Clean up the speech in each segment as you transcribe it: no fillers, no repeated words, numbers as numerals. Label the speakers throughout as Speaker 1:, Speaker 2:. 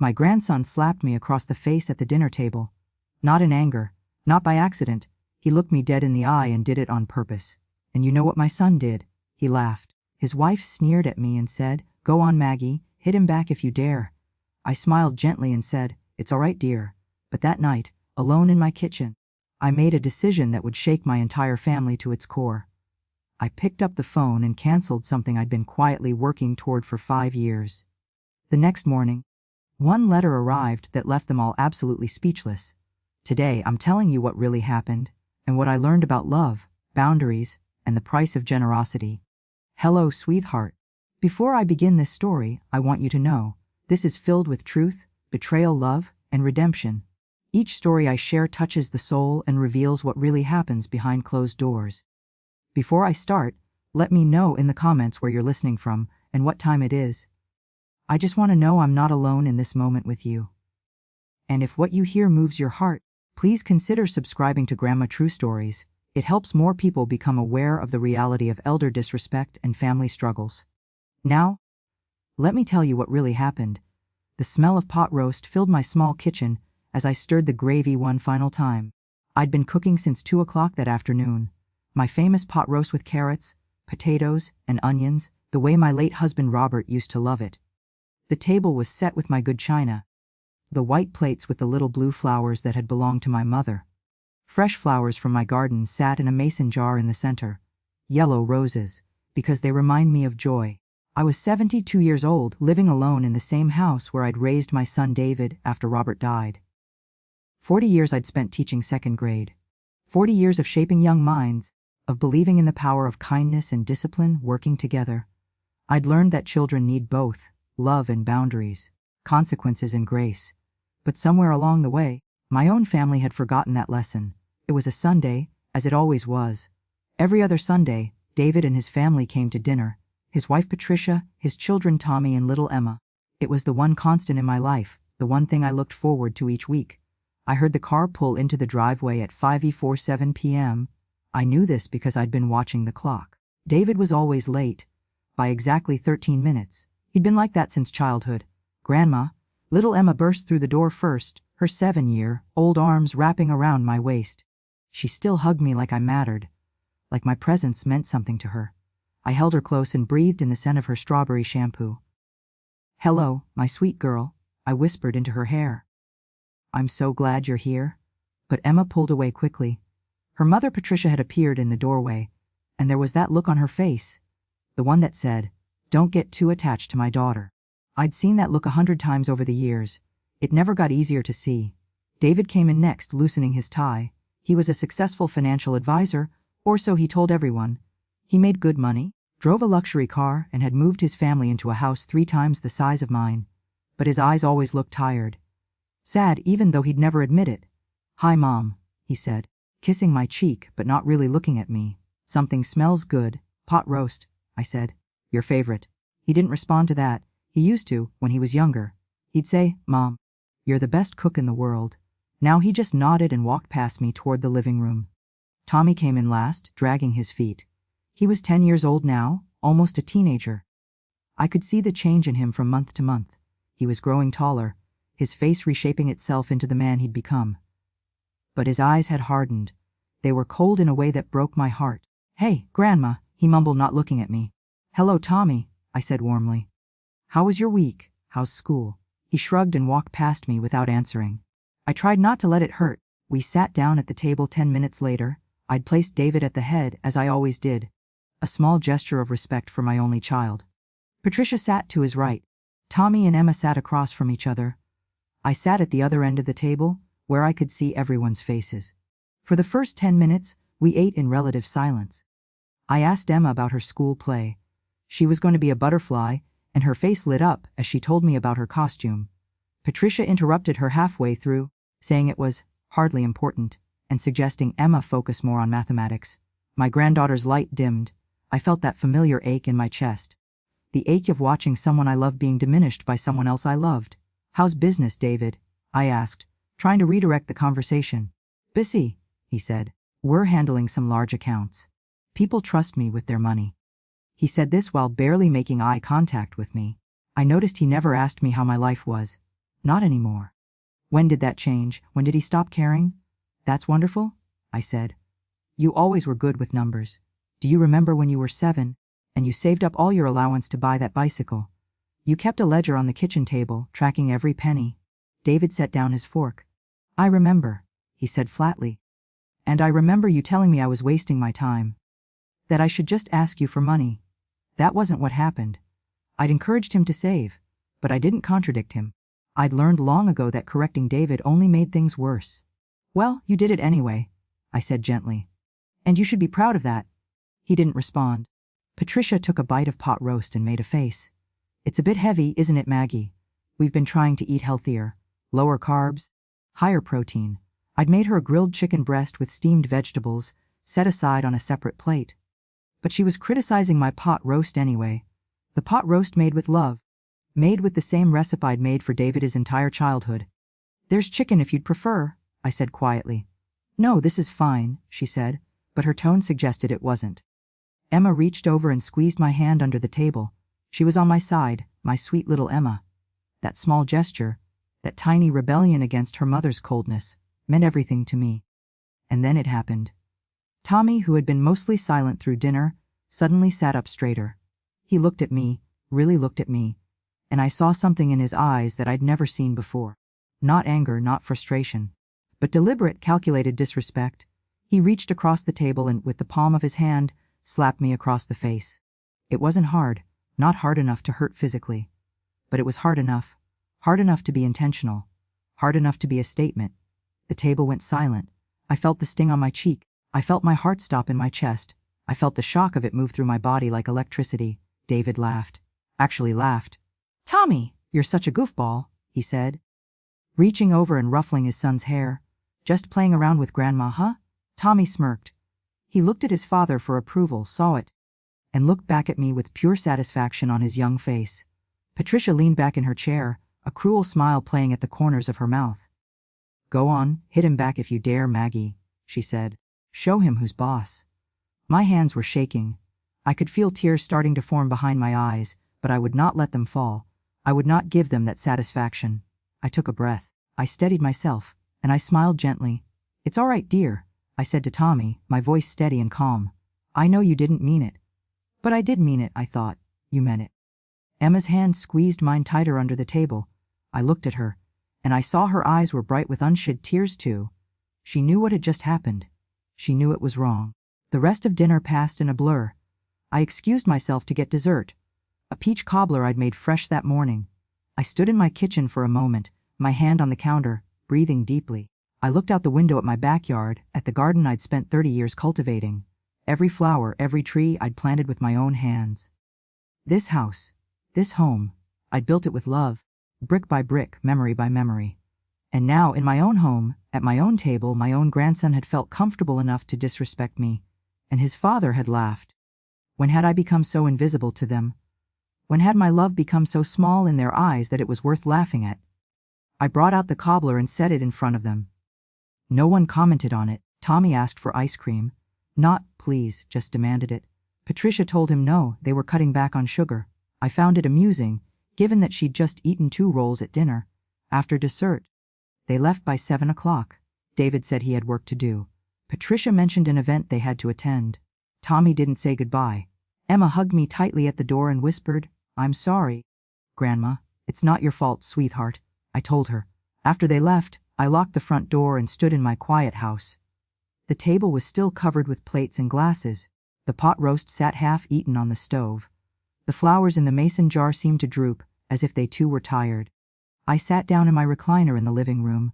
Speaker 1: My grandson slapped me across the face at the dinner table. Not in anger, not by accident. He looked me dead in the eye and did it on purpose. And you know what my son did? He laughed. His wife sneered at me and said, "Go on, Maggie, hit him back if you dare." I smiled gently and said, "It's all right, dear." But that night, alone in my kitchen, I made a decision that would shake my entire family to its core. I picked up the phone and canceled something I'd been quietly working toward for 5 years. The next morning, one letter arrived that left them all absolutely speechless. Today, I'm telling you what really happened, and what I learned about love, boundaries, and the price of generosity. Hello, sweetheart. Before I begin this story, I want you to know, this is filled with truth, betrayal, love, and redemption. Each story I share touches the soul and reveals what really happens behind closed doors. Before I start, let me know in the comments where you're listening from and what time it is. I just want to know I'm not alone in this moment with you. And if what you hear moves your heart, please consider subscribing to Grandma True Stories. It helps more people become aware of the reality of elder disrespect and family struggles. Now, let me tell you what really happened. The smell of pot roast filled my small kitchen as I stirred the gravy one final time. I'd been cooking since 2 o'clock that afternoon. My famous pot roast with carrots, potatoes, and onions, the way my late husband Robert used to love it. The table was set with my good china. The white plates with the little blue flowers that had belonged to my mother. Fresh flowers from my garden sat in a mason jar in the center. Yellow roses, because they remind me of joy. I was 72 years old, living alone in the same house where I'd raised my son David after Robert died. 40 years I'd spent teaching 2nd grade. 40 years of shaping young minds, of believing in the power of kindness and discipline working together. I'd learned that children need both, love and boundaries, consequences and grace. But somewhere along the way, my own family had forgotten that lesson. It was a Sunday, as it always was. Every other Sunday, David and his family came to dinner. His wife Patricia, his children Tommy and little Emma. It was the one constant in my life, the one thing I looked forward to each week. I heard the car pull into the driveway at 5:47 p.m. I knew this because I'd been watching the clock. David was always late, by exactly 13 minutes. He'd been like that since childhood. Grandma, little Emma burst through the door first, her 7-year-old arms wrapping around my waist. She still hugged me like I mattered, like my presence meant something to her. I held her close and breathed in the scent of her strawberry shampoo. "Hello, my sweet girl," I whispered into her hair. "I'm so glad you're here." But Emma pulled away quickly. Her mother Patricia had appeared in the doorway, and there was that look on her face, the one that said, "Don't get too attached to my daughter." I'd seen that look 100 times over the years. It never got easier to see. David came in next, loosening his tie. He was a successful financial advisor, or so he told everyone. He made good money, drove a luxury car, and had moved his family into a house 3 times the size of mine. But his eyes always looked tired. Sad, even though he'd never admit it. "Hi, Mom," he said, kissing my cheek but not really looking at me. "Something smells good. Pot roast," I said. "Your favorite." He didn't respond to that. He used to, when he was younger. He'd say, "Mom, you're the best cook in the world." Now he just nodded and walked past me toward the living room. Tommy came in last, dragging his feet. He was 10 years old now, almost a teenager. I could see the change in him from month to month. He was growing taller, his face reshaping itself into the man he'd become. But his eyes had hardened. They were cold in a way that broke my heart. "Hey, Grandma," he mumbled, not looking at me. "Hello, Tommy," I said warmly. "How was your week? How's school?" He shrugged and walked past me without answering. I tried not to let it hurt. We sat down at the table 10 minutes later. I'd placed David at the head, as I always did. A small gesture of respect for my only child. Patricia sat to his right. Tommy and Emma sat across from each other. I sat at the other end of the table, where I could see everyone's faces. For the first 10 minutes, we ate in relative silence. I asked Emma about her school play. She was going to be a butterfly, and her face lit up as she told me about her costume. Patricia interrupted her halfway through, saying it was hardly important, and suggesting Emma focus more on mathematics. My granddaughter's light dimmed. I felt that familiar ache in my chest. The ache of watching someone I loved being diminished by someone else I loved. "How's business, David?" I asked, trying to redirect the conversation. "Busy," he said. "We're handling some large accounts. People trust me with their money." He said this while barely making eye contact with me. I noticed he never asked me how my life was. Not anymore. When did that change? When did he stop caring? That's wonderful, I said. You always were good with numbers. Do you remember when you were 7, and you saved up all your allowance to buy that bicycle? You kept a ledger on the kitchen table, tracking every penny. David set down his fork. I remember, he said flatly. And I remember you telling me I was wasting my time. That I should just ask you for money. That wasn't what happened. I'd encouraged him to save, but I didn't contradict him. I'd learned long ago that correcting David only made things worse. Well, you did it anyway, I said gently. And you should be proud of that. He didn't respond. Patricia took a bite of pot roast and made a face. It's a bit heavy, isn't it, Maggie? We've been trying to eat healthier. Lower carbs, higher protein. I'd made her a grilled chicken breast with steamed vegetables, set aside on a separate plate. But she was criticizing my pot roast anyway. The pot roast made with love. Made with the same recipe I'd made for David his entire childhood. There's chicken if you'd prefer, I said quietly. No, this is fine, she said, but her tone suggested it wasn't. Emma reached over and squeezed my hand under the table. She was on my side, my sweet little Emma. That small gesture, that tiny rebellion against her mother's coldness, meant everything to me. And then it happened. Tommy, who had been mostly silent through dinner, suddenly sat up straighter. He looked at me, really looked at me, and I saw something in his eyes that I'd never seen before. Not anger, not frustration, but deliberate, calculated disrespect. He reached across the table and, with the palm of his hand, slapped me across the face. It wasn't hard, not hard enough to hurt physically. But it was hard enough to be intentional, hard enough to be a statement. The table went silent. I felt the sting on my cheek. I felt my heart stop in my chest. I felt the shock of it move through my body like electricity. David laughed. Actually laughed. Tommy, you're such a goofball, he said, reaching over and ruffling his son's hair. Just playing around with Grandma, huh? Tommy smirked. He looked at his father for approval, saw it, and looked back at me with pure satisfaction on his young face. Patricia leaned back in her chair, a cruel smile playing at the corners of her mouth. Go on, hit him back if you dare, Maggie, she said. Show him who's boss. My hands were shaking. I could feel tears starting to form behind my eyes, but I would not let them fall. I would not give them that satisfaction. I took a breath. I steadied myself, and I smiled gently. It's all right, dear, I said to Tommy, my voice steady and calm. I know you didn't mean it. But I did mean it, I thought. You meant it. Emma's hand squeezed mine tighter under the table. I looked at her, and I saw her eyes were bright with unshed tears too. She knew what had just happened. She knew it was wrong. The rest of dinner passed in a blur. I excused myself to get dessert, a peach cobbler I'd made fresh that morning. I stood in my kitchen for a moment, my hand on the counter, breathing deeply. I looked out the window at my backyard, at the garden I'd spent 30 years cultivating. Every flower, every tree I'd planted with my own hands. This house, this home, I'd built it with love, brick by brick, memory by memory. And now, in my own home, at my own table, my own grandson had felt comfortable enough to disrespect me, and his father had laughed. When had I become so invisible to them? When had my love become so small in their eyes that it was worth laughing at? I brought out the cobbler and set it in front of them. No one commented on it. Tommy asked for ice cream. Not, please, just demanded it. Patricia told him no, they were cutting back on sugar. I found it amusing, given that she'd just eaten 2 rolls at dinner. After dessert, they left by 7 o'clock. David said he had work to do. Patricia mentioned an event they had to attend. Tommy didn't say goodbye. Emma hugged me tightly at the door and whispered, I'm sorry, Grandma. It's not your fault, sweetheart, I told her. After they left, I locked the front door and stood in my quiet house. The table was still covered with plates and glasses. The pot roast sat half-eaten on the stove. The flowers in the mason jar seemed to droop, as if they too were tired. I sat down in my recliner in the living room,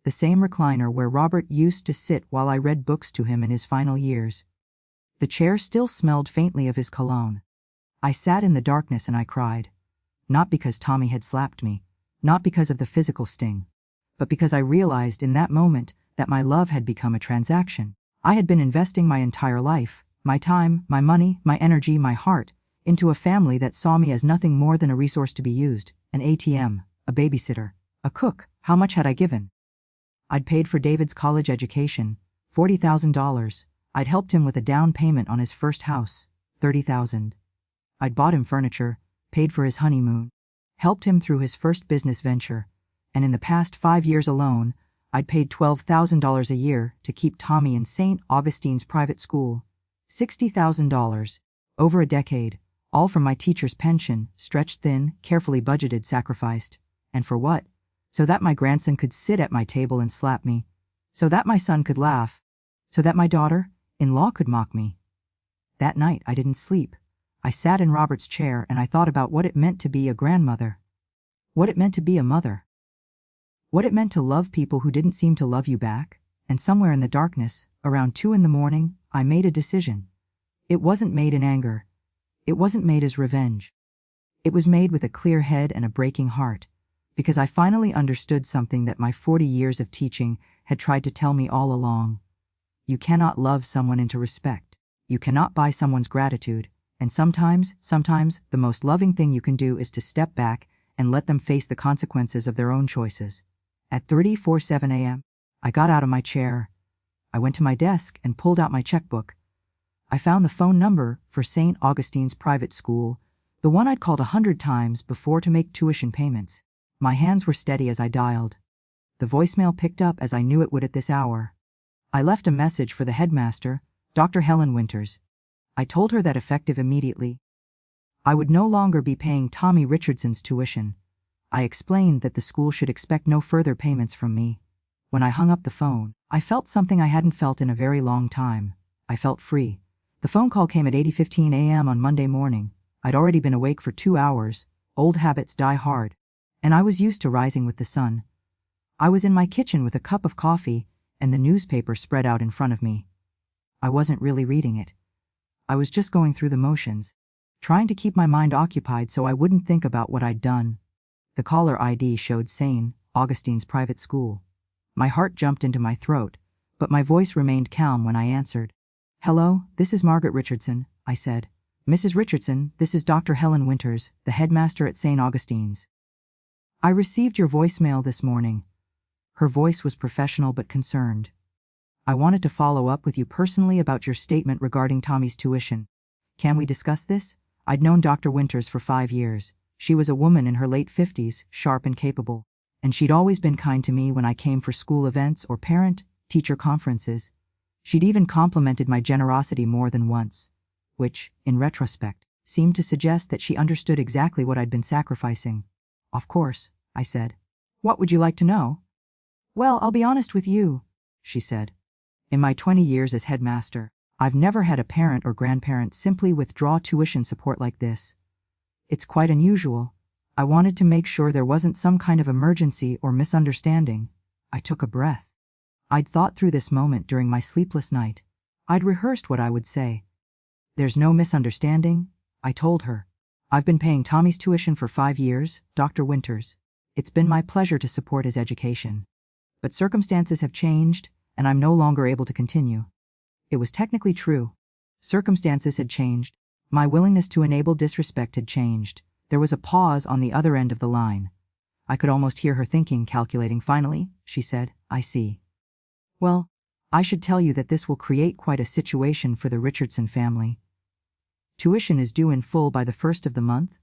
Speaker 1: the same recliner where Robert used to sit while I read books to him in his final years. The chair still smelled faintly of his cologne. I sat in the darkness and I cried. Not because Tommy had slapped me, not because of the physical sting, but because I realized in that moment that my love had become a transaction. I had been investing my entire life, my time, my money, my energy, my heart, into a family that saw me as nothing more than a resource to be used, an ATM, a babysitter, a cook. How much had I given? I'd paid for David's college education, $40,000. I'd helped him with a down payment on his first house, $30,000. I'd bought him furniture, paid for his honeymoon, helped him through his first business venture, and in the past 5 years alone, I'd paid $12,000 a year to keep Tommy in St. Augustine's private school. $60,000. Over a decade, all from my teacher's pension, stretched thin, carefully budgeted, sacrificed. And for what? So that my grandson could sit at my table and slap me. So that my son could laugh. So that my daughter-in-law could mock me. That night I didn't sleep. I sat in Robert's chair and I thought about what it meant to be a grandmother. What it meant to be a mother. What it meant to love people who didn't seem to love you back. And somewhere in the darkness, around 2 a.m, I made a decision. It wasn't made in anger. It wasn't made as revenge. It was made with a clear head and a breaking heart, because I finally understood something that my 40 years of teaching had tried to tell me all along. You cannot love someone into respect. You cannot buy someone's gratitude, and sometimes, the most loving thing you can do is to step back and let them face the consequences of their own choices. At 3:47 a.m., I got out of my chair. I went to my desk and pulled out my checkbook. I found the phone number for St. Augustine's private school, the one I'd called 100 times before to make tuition payments. My hands were steady as I dialed. The voicemail picked up as I knew it would at this hour. I left a message for the headmaster, Dr. Helen Winters. I told her that effective immediately, I would no longer be paying Tommy Richardson's tuition. I explained that the school should expect no further payments from me. When I hung up the phone, I felt something I hadn't felt in a very long time. I felt free. The phone call came at 8:15 a.m. on Monday morning. I'd already been awake for 2 hours. Old habits die hard. And I was used to rising with the sun. I was in my kitchen with a cup of coffee and the newspaper spread out in front of me. I wasn't really reading it. I was just going through the motions, trying to keep my mind occupied so I wouldn't think about what I'd done. The caller ID showed St. Augustine's private school. My heart jumped into my throat, but my voice remained calm when I answered. "Hello, this is Margaret Richardson," I said. "Mrs. Richardson, this is Dr. Helen Winters, the headmaster at St. Augustine's. I received your voicemail this morning." Her voice was professional but concerned. "I wanted to follow up with you personally about your statement regarding Tommy's tuition. Can we discuss this?" I'd known Dr. Winters for 5 years. She was a woman in her late 50s, sharp and capable, and she'd always been kind to me when I came for school events or parent-teacher conferences. She'd even complimented my generosity more than once, which, in retrospect, seemed to suggest that she understood exactly what I'd been sacrificing. "Of course," I said. "What would you like to know?" "Well, I'll be honest with you," she said. "In my 20 years as headmaster, I've never had a parent or grandparent simply withdraw tuition support like this. It's quite unusual. I wanted to make sure there wasn't some kind of emergency or misunderstanding." I took a breath. I'd thought through this moment during my sleepless night. I'd rehearsed what I would say. "There's no misunderstanding," I told her. "I've been paying Tommy's tuition for 5 years, Dr. Winters. It's been my pleasure to support his education. But circumstances have changed, and I'm no longer able to continue." It was technically true. Circumstances had changed. My willingness to enable disrespect had changed. There was a pause on the other end of the line. I could almost hear her thinking, calculating. "Finally," she said, "I see. Well, I should tell you that this will create quite a situation for the Richardson family. Tuition is due in full by the 1st of the month.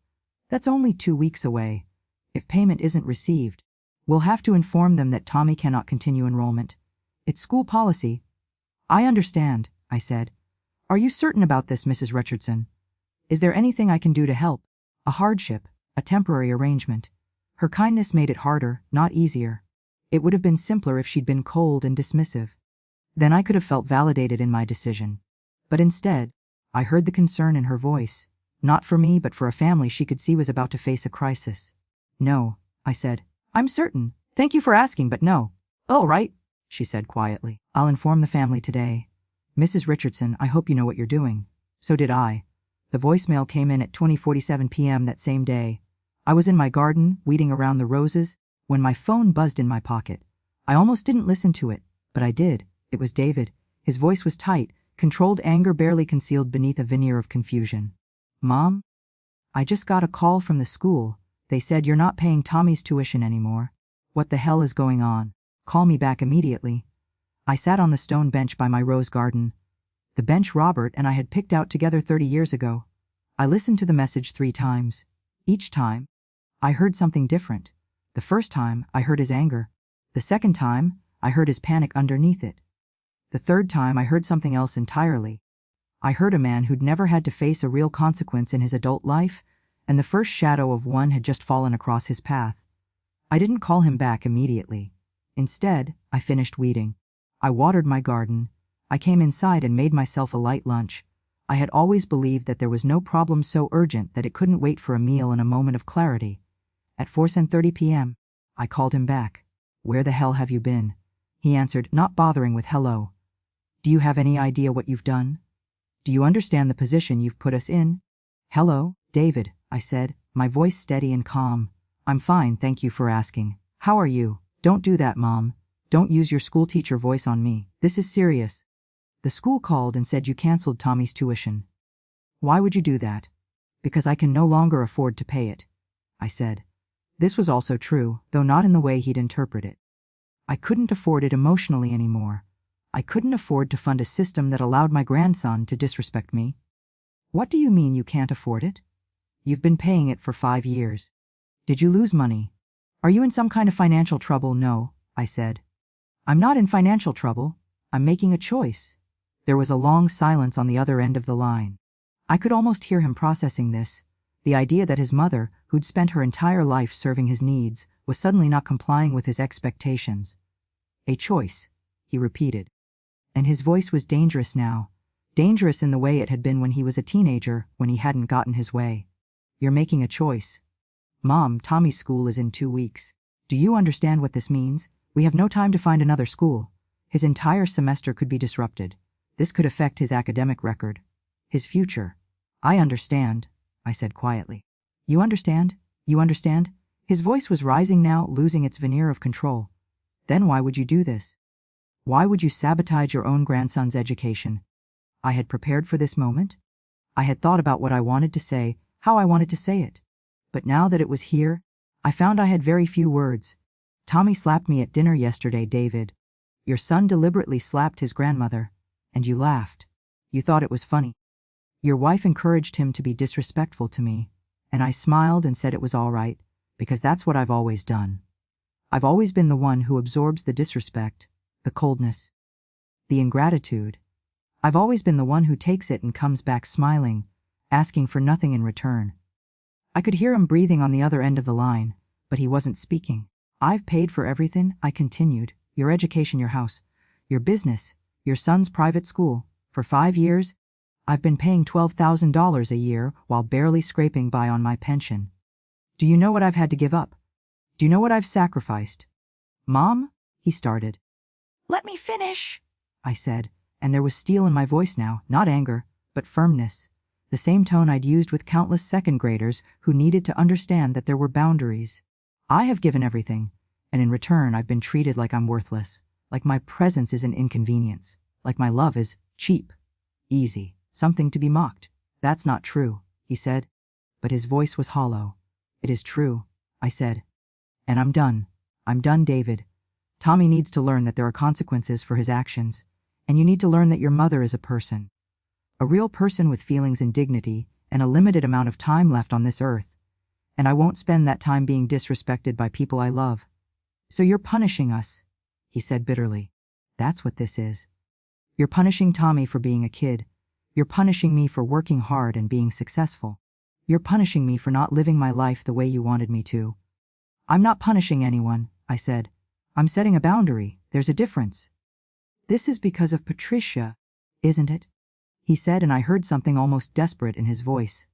Speaker 1: That's only 2 weeks away. If payment isn't received, we'll have to inform them that Tommy cannot continue enrollment. It's school policy." "I understand," I said. "Are you certain about this, Mrs. Richardson? Is there anything I can do to help? A hardship, a temporary arrangement?" Her kindness made it harder, not easier. It would have been simpler if she'd been cold and dismissive. Then I could have felt validated in my decision. But instead, I heard the concern in her voice, not for me but for a family she could see was about to face a crisis. "No," I said. "I'm certain. Thank you for asking, but no." "Oh, right," she said quietly. "I'll inform the family today. Mrs. Richardson, I hope you know what you're doing." So did I. The voicemail came in at 20:47 p.m. that same day. I was in my garden, weeding around the roses, when my phone buzzed in my pocket. I almost didn't listen to it, but I did. It was David. His voice was tight, controlled anger barely concealed beneath a veneer of confusion. "Mom? I just got a call from the school. They said you're not paying Tommy's tuition anymore. What the hell is going on? Call me back immediately." I sat on the stone bench by my rose garden, the bench Robert and I had picked out together 30 years ago. I listened to the message 3 times. Each time, I heard something different. The first time, I heard his anger. The second time, I heard his panic underneath it. The third time, I heard something else entirely. I heard a man who'd never had to face a real consequence in his adult life, and the first shadow of one had just fallen across his path. I didn't call him back immediately. Instead, I finished weeding. I watered my garden. I came inside and made myself a light lunch. I had always believed that there was no problem so urgent that it couldn't wait for a meal and a moment of clarity. At 4:30 p.m., I called him back. "Where the hell have you been?" He answered, not bothering with hello. "Do you have any idea what you've done? Do you understand the position you've put us in?" "Hello, David," I said, my voice steady and calm. "I'm fine, thank you for asking. How are you?" "Don't do that, Mom. Don't use your schoolteacher voice on me. This is serious. The school called and said you canceled Tommy's tuition." "Why would you do that?" "Because I can no longer afford to pay it," I said. This was also true, though not in the way he'd interpret it. I couldn't afford it emotionally anymore. I couldn't afford to fund a system that allowed my grandson to disrespect me. "What do you mean you can't afford it? You've been paying it for 5 years. Did you lose money? Are you in some kind of financial trouble?" "No," I said. "I'm not in financial trouble. I'm making a choice." There was a long silence on the other end of the line. I could almost hear him processing this. The idea that his mother, who'd spent her entire life serving his needs, was suddenly not complying with his expectations. "A choice," he repeated. And his voice was dangerous now. Dangerous in the way it had been when he was a teenager, when he hadn't gotten his way. "You're making a choice. Mom, Tommy's school is in 2 weeks. Do you understand what this means? We have no time to find another school. His entire semester could be disrupted. This could affect his academic record. His future." "I understand," I said quietly. "You understand? You understand?" His voice was rising now, losing its veneer of control. "Then why would you do this? Why would you sabotage your own grandson's education?" I had prepared for this moment. I had thought about what I wanted to say, how I wanted to say it. But now that it was here, I found I had very few words. "Tommy slapped me at dinner yesterday, David. Your son deliberately slapped his grandmother, and you laughed. You thought it was funny. Your wife encouraged him to be disrespectful to me, and I smiled and said it was all right, because that's what I've always done. I've always been the one who absorbs the disrespect, the coldness, the ingratitude. I've always been the one who takes it and comes back smiling, asking for nothing in return." I could hear him breathing on the other end of the line, but he wasn't speaking. "I've paid for everything," I continued. "Your education, your house, your business, your son's private school. For 5 years, I've been paying $12,000 a year while barely scraping by on my pension. Do you know what I've had to give up? Do you know what I've sacrificed?" "Mom?" he started. "Let me finish," I said, and there was steel in my voice now, not anger, but firmness. The same tone I'd used with countless second graders who needed to understand that there were boundaries. "I have given everything, and in return I've been treated like I'm worthless, like my presence is an inconvenience, like my love is cheap, easy, something to be mocked." "That's not true," he said, but his voice was hollow. "It is true," I said. "And I'm done. I'm done, David. Tommy needs to learn that there are consequences for his actions, and you need to learn that your mother is a person. A real person with feelings and dignity, and a limited amount of time left on this earth. And I won't spend that time being disrespected by people I love. So you're punishing us," he said bitterly. "That's what this is. You're punishing Tommy for being a kid. You're punishing me for working hard and being successful. You're punishing me for not living my life the way you wanted me to." "I'm not punishing anyone," I said. "I'm setting a boundary. There's a difference." "This is because of Patricia, isn't it?" he said, and I heard something almost desperate in his voice.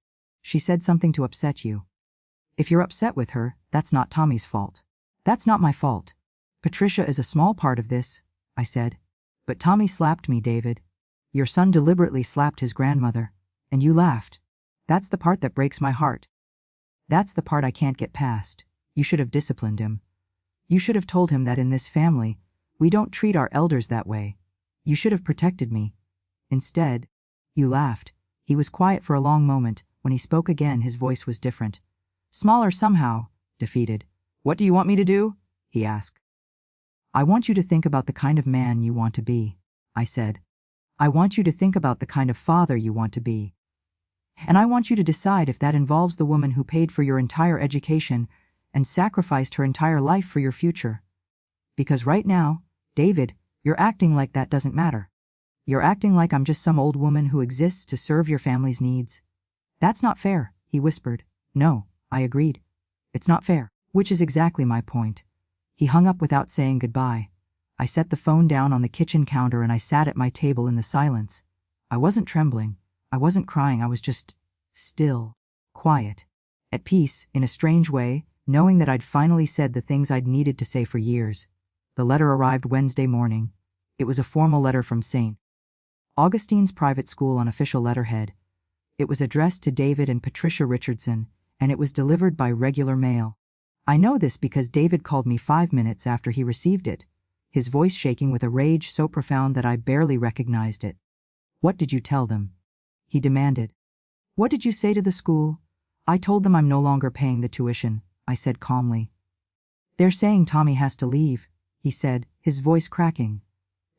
Speaker 1: "She said something to upset you. If you're upset with her, that's not Tommy's fault. That's not my fault. Patricia is a small part of this," I said. "But Tommy slapped me, David. Your son deliberately slapped his grandmother, and you laughed. That's the part that breaks my heart. That's the part I can't get past. You should have disciplined him. You should have told him that in this family, we don't treat our elders that way. You should have protected me. Instead, you laughed." He was quiet for a long moment. When he spoke again, his voice was different. Smaller somehow, defeated. "What do you want me to do?" he asked. "I want you to think about the kind of man you want to be," I said. "I want you to think about the kind of father you want to be. And I want you to decide if that involves the woman who paid for your entire education and sacrificed her entire life for your future. Because right now, David, you're acting like that doesn't matter. You're acting like I'm just some old woman who exists to serve your family's needs. That's not fair, he whispered. No, I agreed. It's not fair, which is exactly my point. He hung up without saying goodbye. I set the phone down on the kitchen counter and I sat at my table in the silence. I wasn't trembling. I wasn't crying. I was just still, quiet, at peace, in a strange way, knowing that I'd finally said the things I'd needed to say for years. The letter arrived Wednesday morning. It was a formal letter from St. Augustine's private school on official letterhead. It was addressed to David and Patricia Richardson, and it was delivered by regular mail. I know this because David called me 5 minutes after he received it, his voice shaking with a rage so profound that I barely recognized it. What did you tell them? He demanded. What did you say to the school? I told them I'm no longer paying the tuition, I said calmly. They're saying Tommy has to leave, he said, his voice cracking.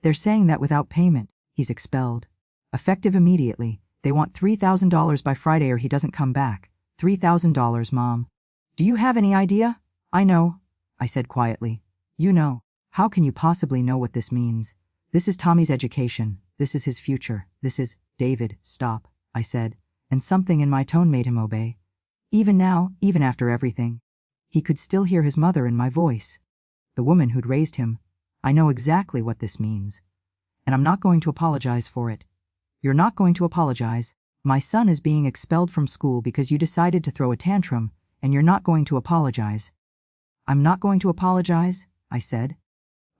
Speaker 1: They're saying that without payment, he's expelled. Effective immediately, they want $3,000 by Friday or he doesn't come back. $3,000, Mom. Do you have any idea? I know, I said quietly. You know. How can you possibly know what this means? This is Tommy's education. This is his future. This is— David, stop, I said, and something in my tone made him obey. Even now, even after everything, he could still hear his mother in my voice. The woman who'd raised him. I know exactly what this means. And I'm not going to apologize for it. You're not going to apologize. My son is being expelled from school because you decided to throw a tantrum, and you're not going to apologize. I'm not going to apologize, I said.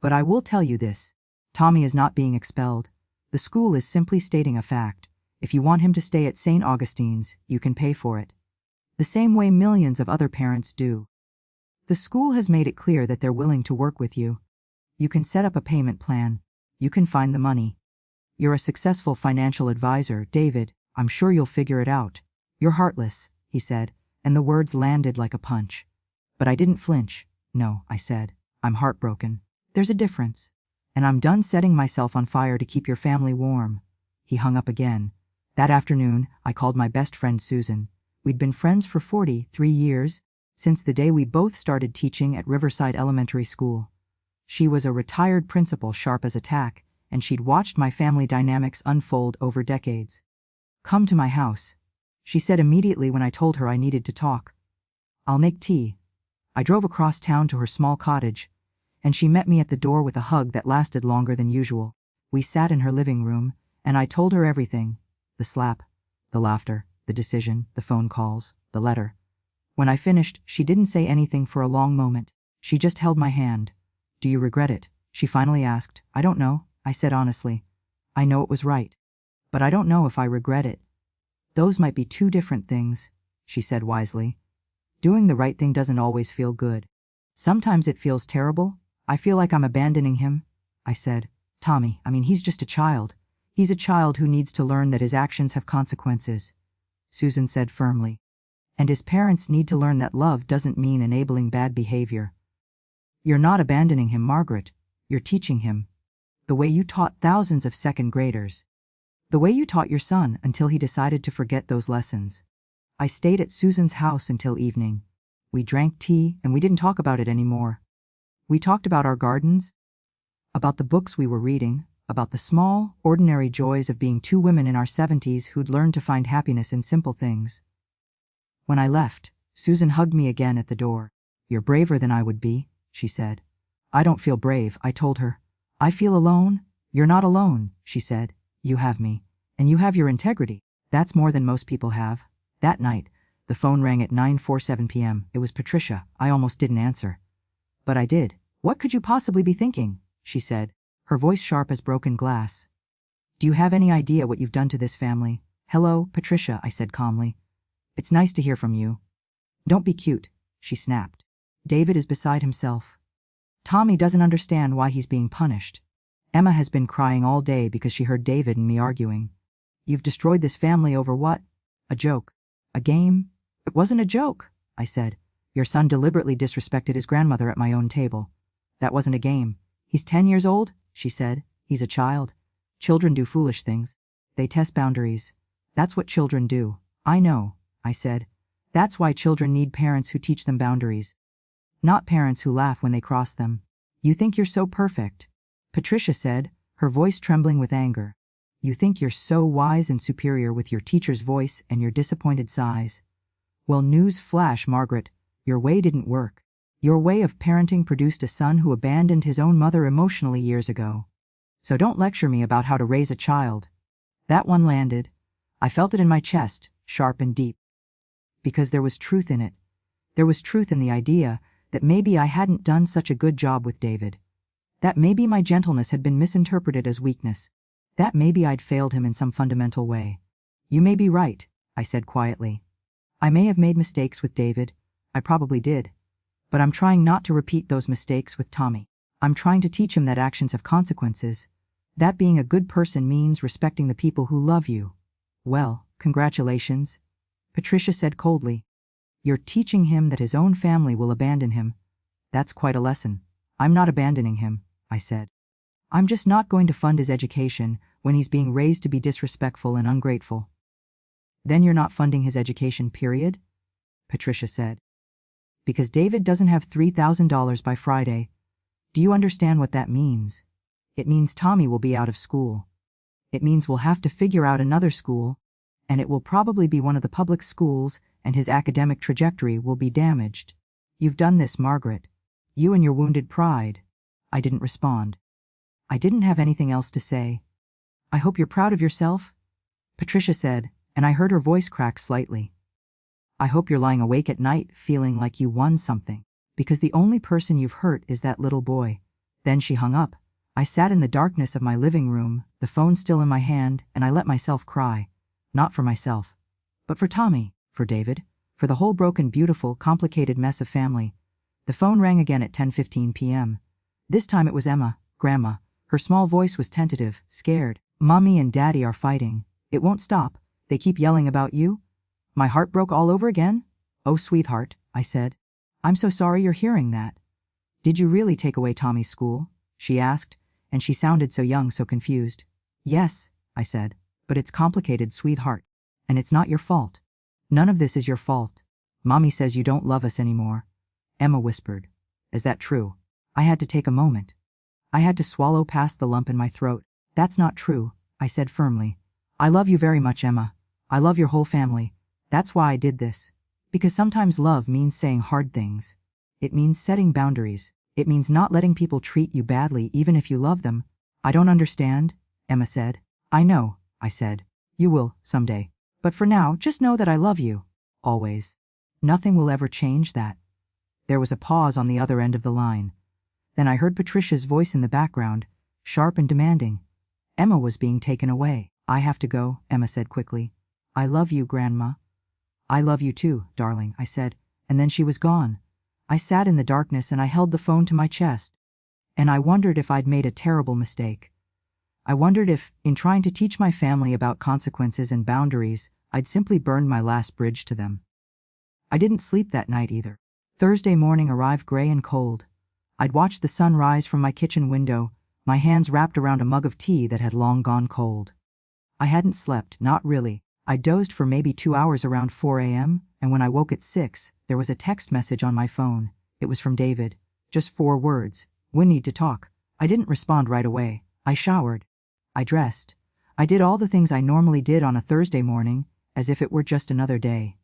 Speaker 1: But I will tell you this. Tommy is not being expelled. The school is simply stating a fact. If you want him to stay at St. Augustine's, you can pay for it. The same way millions of other parents do. The school has made it clear that they're willing to work with you. You can set up a payment plan. You can find the money. You're a successful financial advisor, David. I'm sure you'll figure it out. You're heartless, he said, and the words landed like a punch. But I didn't flinch. No, I said. I'm heartbroken. There's a difference. And I'm done setting myself on fire to keep your family warm. He hung up again. That afternoon, I called my best friend Susan. We'd been friends for 43 years, since the day we both started teaching at Riverside Elementary School. She was a retired principal sharp as a tack, and she'd watched my family dynamics unfold over decades. Come to my house, she said immediately when I told her I needed to talk. I'll make tea. I drove across town to her small cottage, and she met me at the door with a hug that lasted longer than usual. We sat in her living room, and I told her everything. The slap, the laughter, the decision, the phone calls, the letter. When I finished, she didn't say anything for a long moment. She just held my hand. Do you regret it? She finally asked. I don't know, I said honestly. I know it was right. But I don't know if I regret it. Those might be two different things, she said wisely. Doing the right thing doesn't always feel good. Sometimes it feels terrible. I feel like I'm abandoning him, I said. Tommy, he's just a child. He's a child who needs to learn that his actions have consequences, Susan said firmly. And his parents need to learn that love doesn't mean enabling bad behavior. You're not abandoning him, Margaret. You're teaching him. The way you taught thousands of second graders. The way you taught your son until he decided to forget those lessons. I stayed at Susan's house until evening. We drank tea and we didn't talk about it anymore. We talked about our gardens, about the books we were reading, about the small, ordinary joys of being two women in our 70s who'd learned to find happiness in simple things. When I left, Susan hugged me again at the door. You're braver than I would be, she said. I don't feel brave, I told her. I feel alone. You're not alone, she said. You have me. And you have your integrity. That's more than most people have. That night, the phone rang at 9:47 p.m. It was Patricia. I almost didn't answer. But I did. What could you possibly be thinking? She said, her voice sharp as broken glass. Do you have any idea what you've done to this family? Hello, Patricia, I said calmly. It's nice to hear from you. Don't be cute, she snapped. David is beside himself. Tommy doesn't understand why he's being punished. Emma has been crying all day because she heard David and me arguing. You've destroyed this family over what? A joke. A game? It wasn't a joke, I said. Your son deliberately disrespected his grandmother at my own table. That wasn't a game. He's 10 years old, she said. He's a child. Children do foolish things. They test boundaries. That's what children do. I know, I said. That's why children need parents who teach them boundaries. not parents who laugh when they cross them. You think you're so perfect, Patricia said, her voice trembling with anger. You think you're so wise and superior with your teacher's voice and your disappointed sighs. Well, news flash, Margaret, your way didn't work. Your way of parenting produced a son who abandoned his own mother emotionally years ago. So don't lecture me about how to raise a child. That one landed. I felt it in my chest, sharp and deep. Because there was truth in it. There was truth in the idea that maybe I hadn't done such a good job with David. That maybe my gentleness had been misinterpreted as weakness. That maybe I'd failed him in some fundamental way. You may be right, I said quietly. I may have made mistakes with David. I probably did. But I'm trying not to repeat those mistakes with Tommy. I'm trying to teach him that actions have consequences. That being a good person means respecting the people who love you. Well, congratulations, Patricia said coldly. You're teaching him that his own family will abandon him. That's quite a lesson. I'm not abandoning him, I said. I'm just not going to fund his education when he's being raised to be disrespectful and ungrateful. Then you're not funding his education, period? Patricia said. Because David doesn't have $3,000 by Friday. Do you understand what that means? It means Tommy will be out of school. It means we'll have to figure out another school, and it will probably be one of the public schools, and his academic trajectory will be damaged. You've done this, Margaret. You and your wounded pride. I didn't respond. I didn't have anything else to say. I hope you're proud of yourself, Patricia said, and I heard her voice crack slightly. I hope you're lying awake at night feeling like you won something, because the only person you've hurt is that little boy. Then she hung up. I sat in the darkness of my living room, the phone still in my hand, and I let myself cry. Not for myself, but for Tommy, for David, for the whole broken, beautiful, complicated mess of family. The phone rang again at 10:15 p.m. This time it was Emma, Grandma. Her small voice was tentative, scared. Mommy and Daddy are fighting. It won't stop. They keep yelling about you. My heart broke all over again? Oh, sweetheart, I said. I'm so sorry you're hearing that. Did you really take away Tommy's school? She asked, and she sounded so young, so confused. Yes, I said, but it's complicated, sweetheart. And it's not your fault. None of this is your fault. Mommy says you don't love us anymore. Emma whispered. Is that true? I had to take a moment. I had to swallow past the lump in my throat. That's not true, I said firmly. I love you very much, Emma. I love your whole family. That's why I did this. Because sometimes love means saying hard things. It means setting boundaries. It means not letting people treat you badly even if you love them. I don't understand, Emma said. I know, I said. You will, someday. But for now, just know that I love you. Always. Nothing will ever change that. There was a pause on the other end of the line. Then I heard Patricia's voice in the background, sharp and demanding. Emma was being taken away. I have to go, Emma said quickly. I love you, Grandma. I love you too, darling, I said, and then she was gone. I sat in the darkness and I held the phone to my chest. And I wondered if I'd made a terrible mistake. I wondered if, in trying to teach my family about consequences and boundaries, I'd simply burned my last bridge to them. I didn't sleep that night either. Thursday morning arrived gray and cold. I'd watched the sun rise from my kitchen window, my hands wrapped around a mug of tea that had long gone cold. I hadn't slept, not really. I dozed for maybe 2 hours around 4 a.m., and when I woke at 6, there was a text message on my phone. It was from David. Just 4 words. We need to talk. I didn't respond right away. I showered. I dressed. I did all the things I normally did on a Thursday morning, as if it were just another day.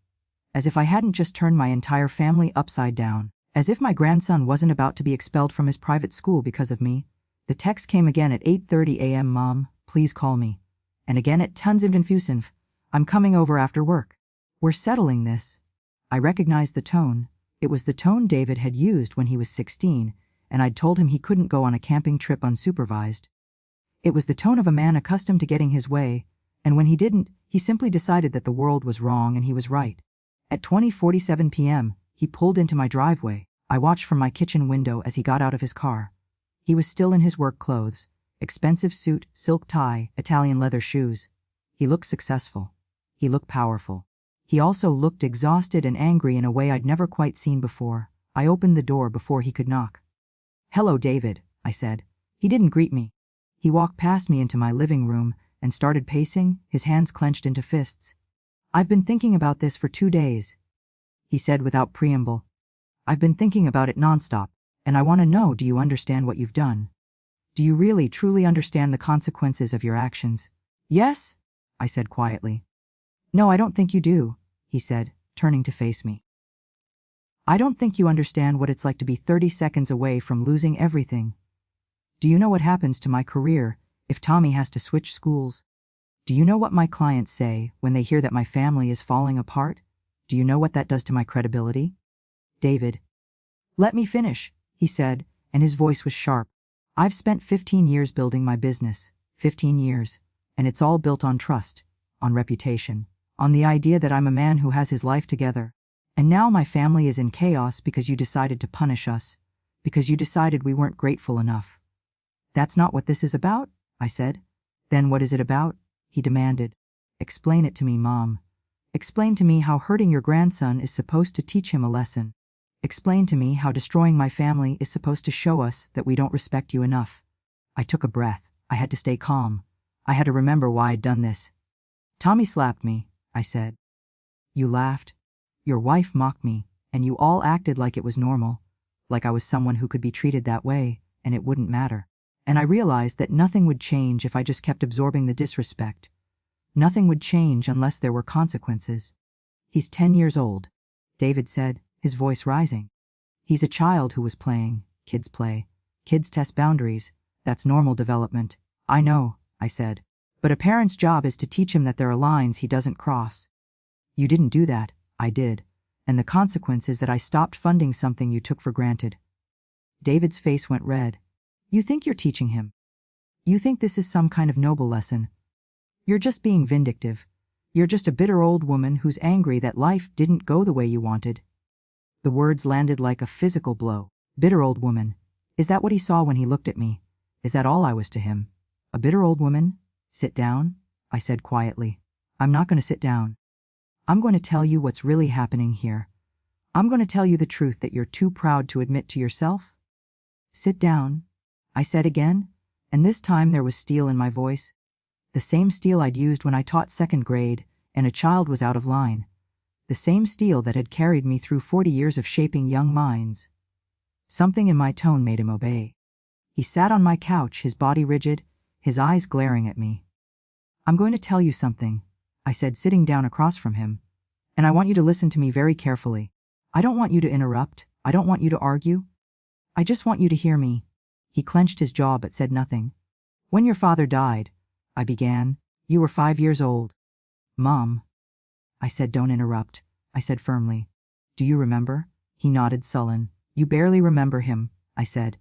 Speaker 1: As if I hadn't just turned my entire family upside down. As if my grandson wasn't about to be expelled from his private school because of me. The text came again at 8:30 a.m. Mom, please call me. And again at tons of infusive. I'm coming over after work. We're settling this. I recognized the tone. It was the tone David had used when he was 16, and I'd told him he couldn't go on a camping trip unsupervised. It was the tone of a man accustomed to getting his way, and when he didn't, he simply decided that the world was wrong and he was right. At 20:47 p.m., he pulled into my driveway. I watched from my kitchen window as he got out of his car. He was still in his work clothes, expensive suit, silk tie, Italian leather shoes. He looked successful. He looked powerful. He also looked exhausted and angry in a way I'd never quite seen before. I opened the door before he could knock. Hello, David, I said. He didn't greet me. He walked past me into my living room and started pacing, his hands clenched into fists. I've been thinking about this for 2 days, he said without preamble. I've been thinking about it nonstop, and I want to know, do you understand what you've done? Do you really, truly understand the consequences of your actions? Yes, I said quietly. No, I don't think you do, he said, turning to face me. I don't think you understand what it's like to be 30 seconds away from losing everything. Do you know what happens to my career if Tommy has to switch schools? Do you know what my clients say when they hear that my family is falling apart? Do you know what that does to my credibility? David. Let me finish, he said, and his voice was sharp. I've spent 15 years building my business, 15 years, and it's all built on trust, on reputation, on the idea that I'm a man who has his life together. And now my family is in chaos because you decided to punish us, because you decided we weren't grateful enough. That's not what this is about, I said. Then what is it about? He demanded. Explain it to me, Mom. Explain to me how hurting your grandson is supposed to teach him a lesson. Explain to me how destroying my family is supposed to show us that we don't respect you enough. I took a breath. I had to stay calm. I had to remember why I'd done this. Tommy slapped me, I said. You laughed. Your wife mocked me, and you all acted like it was normal, like I was someone who could be treated that way, and it wouldn't matter. And I realized that nothing would change if I just kept absorbing the disrespect. Nothing would change unless there were consequences. He's 10 years old, David said, his voice rising. He's a child who was playing. Kids play. Kids test boundaries. That's normal development. I know, I said. But a parent's job is to teach him that there are lines he doesn't cross. You didn't do that. I did. And the consequence is that I stopped funding something you took for granted. David's face went red. You think you're teaching him. You think this is some kind of noble lesson. You're just being vindictive. You're just a bitter old woman who's angry that life didn't go the way you wanted. The words landed like a physical blow. Bitter old woman. Is that what he saw when he looked at me? Is that all I was to him? A bitter old woman? Sit down, I said quietly. I'm not going to sit down. I'm going to tell you what's really happening here. I'm going to tell you the truth that you're too proud to admit to yourself. Sit down, I said again, and this time there was steel in my voice. The same steel I'd used when I taught second grade and a child was out of line. The same steel that had carried me through 40 years of shaping young minds. Something in my tone made him obey. He sat on my couch, his body rigid, his eyes glaring at me. I'm going to tell you something, I said, sitting down across from him. And I want you to listen to me very carefully. I don't want you to interrupt. I don't want you to argue. I just want you to hear me. He clenched his jaw but said nothing. When your father died, I began, you were 5 years old. Mom. I said, don't interrupt, I said firmly. Do you remember? He nodded, sullen. You barely remember him, I said.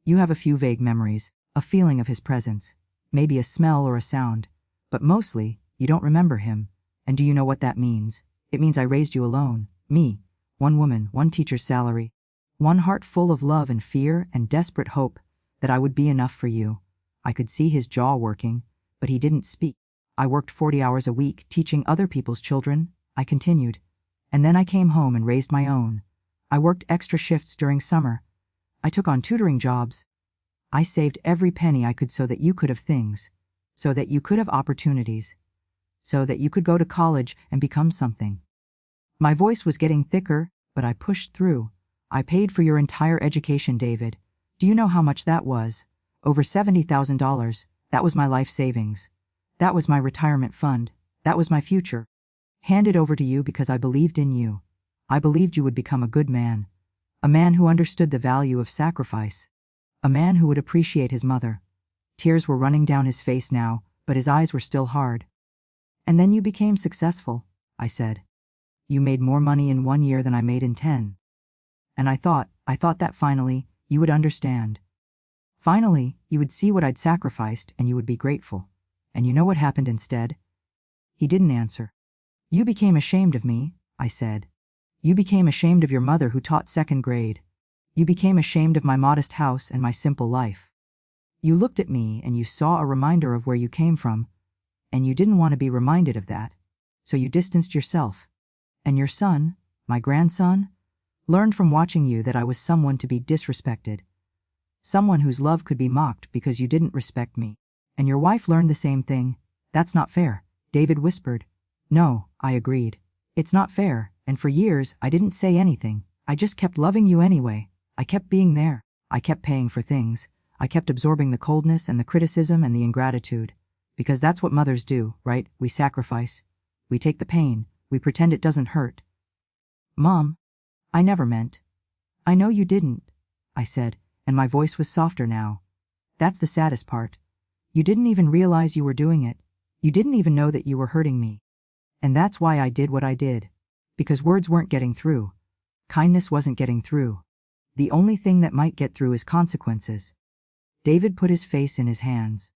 Speaker 1: You have a few vague memories, a feeling of his presence, maybe a smell or a sound, but mostly, you don't remember him. And do you know what that means? It means I raised you alone, me, one woman, one teacher's salary, one heart full of love and fear and desperate hope that I would be enough for you. I could see his jaw working, but he didn't speak. I worked 40 hours a week teaching other people's children, I continued. And then I came home and raised my own. I worked extra shifts during summer. I took on tutoring jobs. I saved every penny I could so that you could have things, so that you could have opportunities, so that you could go to college and become something. My voice was getting thicker, but I pushed through. I paid for your entire education, David. Do you know how much that was? Over $70,000. That was my life savings. That was my retirement fund. That was my future. Handed over to you because I believed in you. I believed you would become a good man. A man who understood the value of sacrifice. A man who would appreciate his mother. Tears were running down his face now, but his eyes were still hard. And then you became successful, I said. You made more money in 1 year than I made in 10. And I thought that finally, you would understand. Finally, you would see what I'd sacrificed and you would be grateful. And you know what happened instead? He didn't answer. You became ashamed of me, I said. You became ashamed of your mother who taught second grade. You became ashamed of my modest house and my simple life. You looked at me and you saw a reminder of where you came from, and you didn't want to be reminded of that, so you distanced yourself. And your son, my grandson, learned from watching you that I was someone to be disrespected. Someone whose love could be mocked because you didn't respect me. And your wife learned the same thing. That's not fair, David whispered. No, I agreed. It's not fair, and for years I didn't say anything. I just kept loving you anyway. I kept being there. I kept paying for things. I kept absorbing the coldness and the criticism and the ingratitude. Because that's what mothers do, right? We sacrifice. We take the pain. We pretend it doesn't hurt. Mom, I never meant. I know you didn't, I said, and my voice was softer now. That's the saddest part. You didn't even realize you were doing it. You didn't even know that you were hurting me. And that's why I did what I did. Because words weren't getting through. Kindness wasn't getting through. The only thing that might get through is consequences. David put his face in his hands.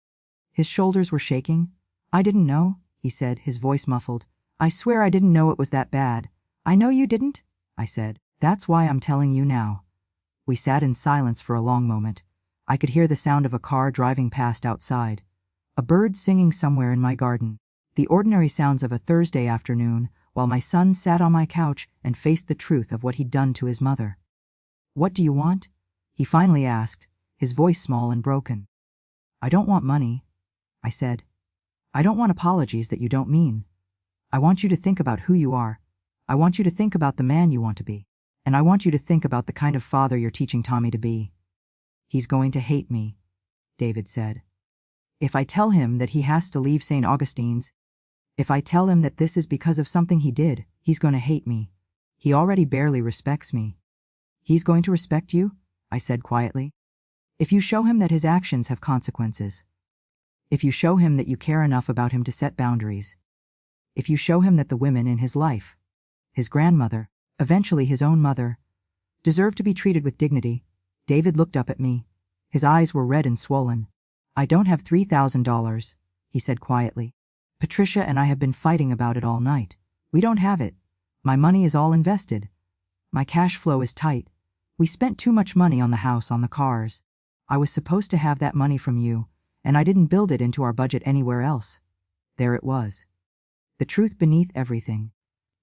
Speaker 1: His shoulders were shaking. I didn't know, he said, his voice muffled. I swear I didn't know it was that bad. I know you didn't, I said. That's why I'm telling you now. We sat in silence for a long moment. I could hear the sound of a car driving past outside. A bird singing somewhere in my garden. The ordinary sounds of a Thursday afternoon, while my son sat on my couch and faced the truth of what he'd done to his mother. What do you want? He finally asked, his voice small and broken. I don't want money, I said. I don't want apologies that you don't mean. I want you to think about who you are. I want you to think about the man you want to be. And I want you to think about the kind of father you're teaching Tommy to be. He's going to hate me, David said. If I tell him that he has to leave St. Augustine's, if I tell him that this is because of something he did, he's going to hate me. He already barely respects me. He's going to respect you? I said quietly. If you show him that his actions have consequences. If you show him that you care enough about him to set boundaries. If you show him that the women in his life, his grandmother, eventually his own mother, deserve to be treated with dignity. David looked up at me. His eyes were red and swollen. I don't have $3,000, he said quietly. Patricia and I have been fighting about it all night. We don't have it. My money is all invested. My cash flow is tight. We spent too much money on the house, on the cars. I was supposed to have that money from you, and I didn't build it into our budget anywhere else. There it was. The truth beneath everything.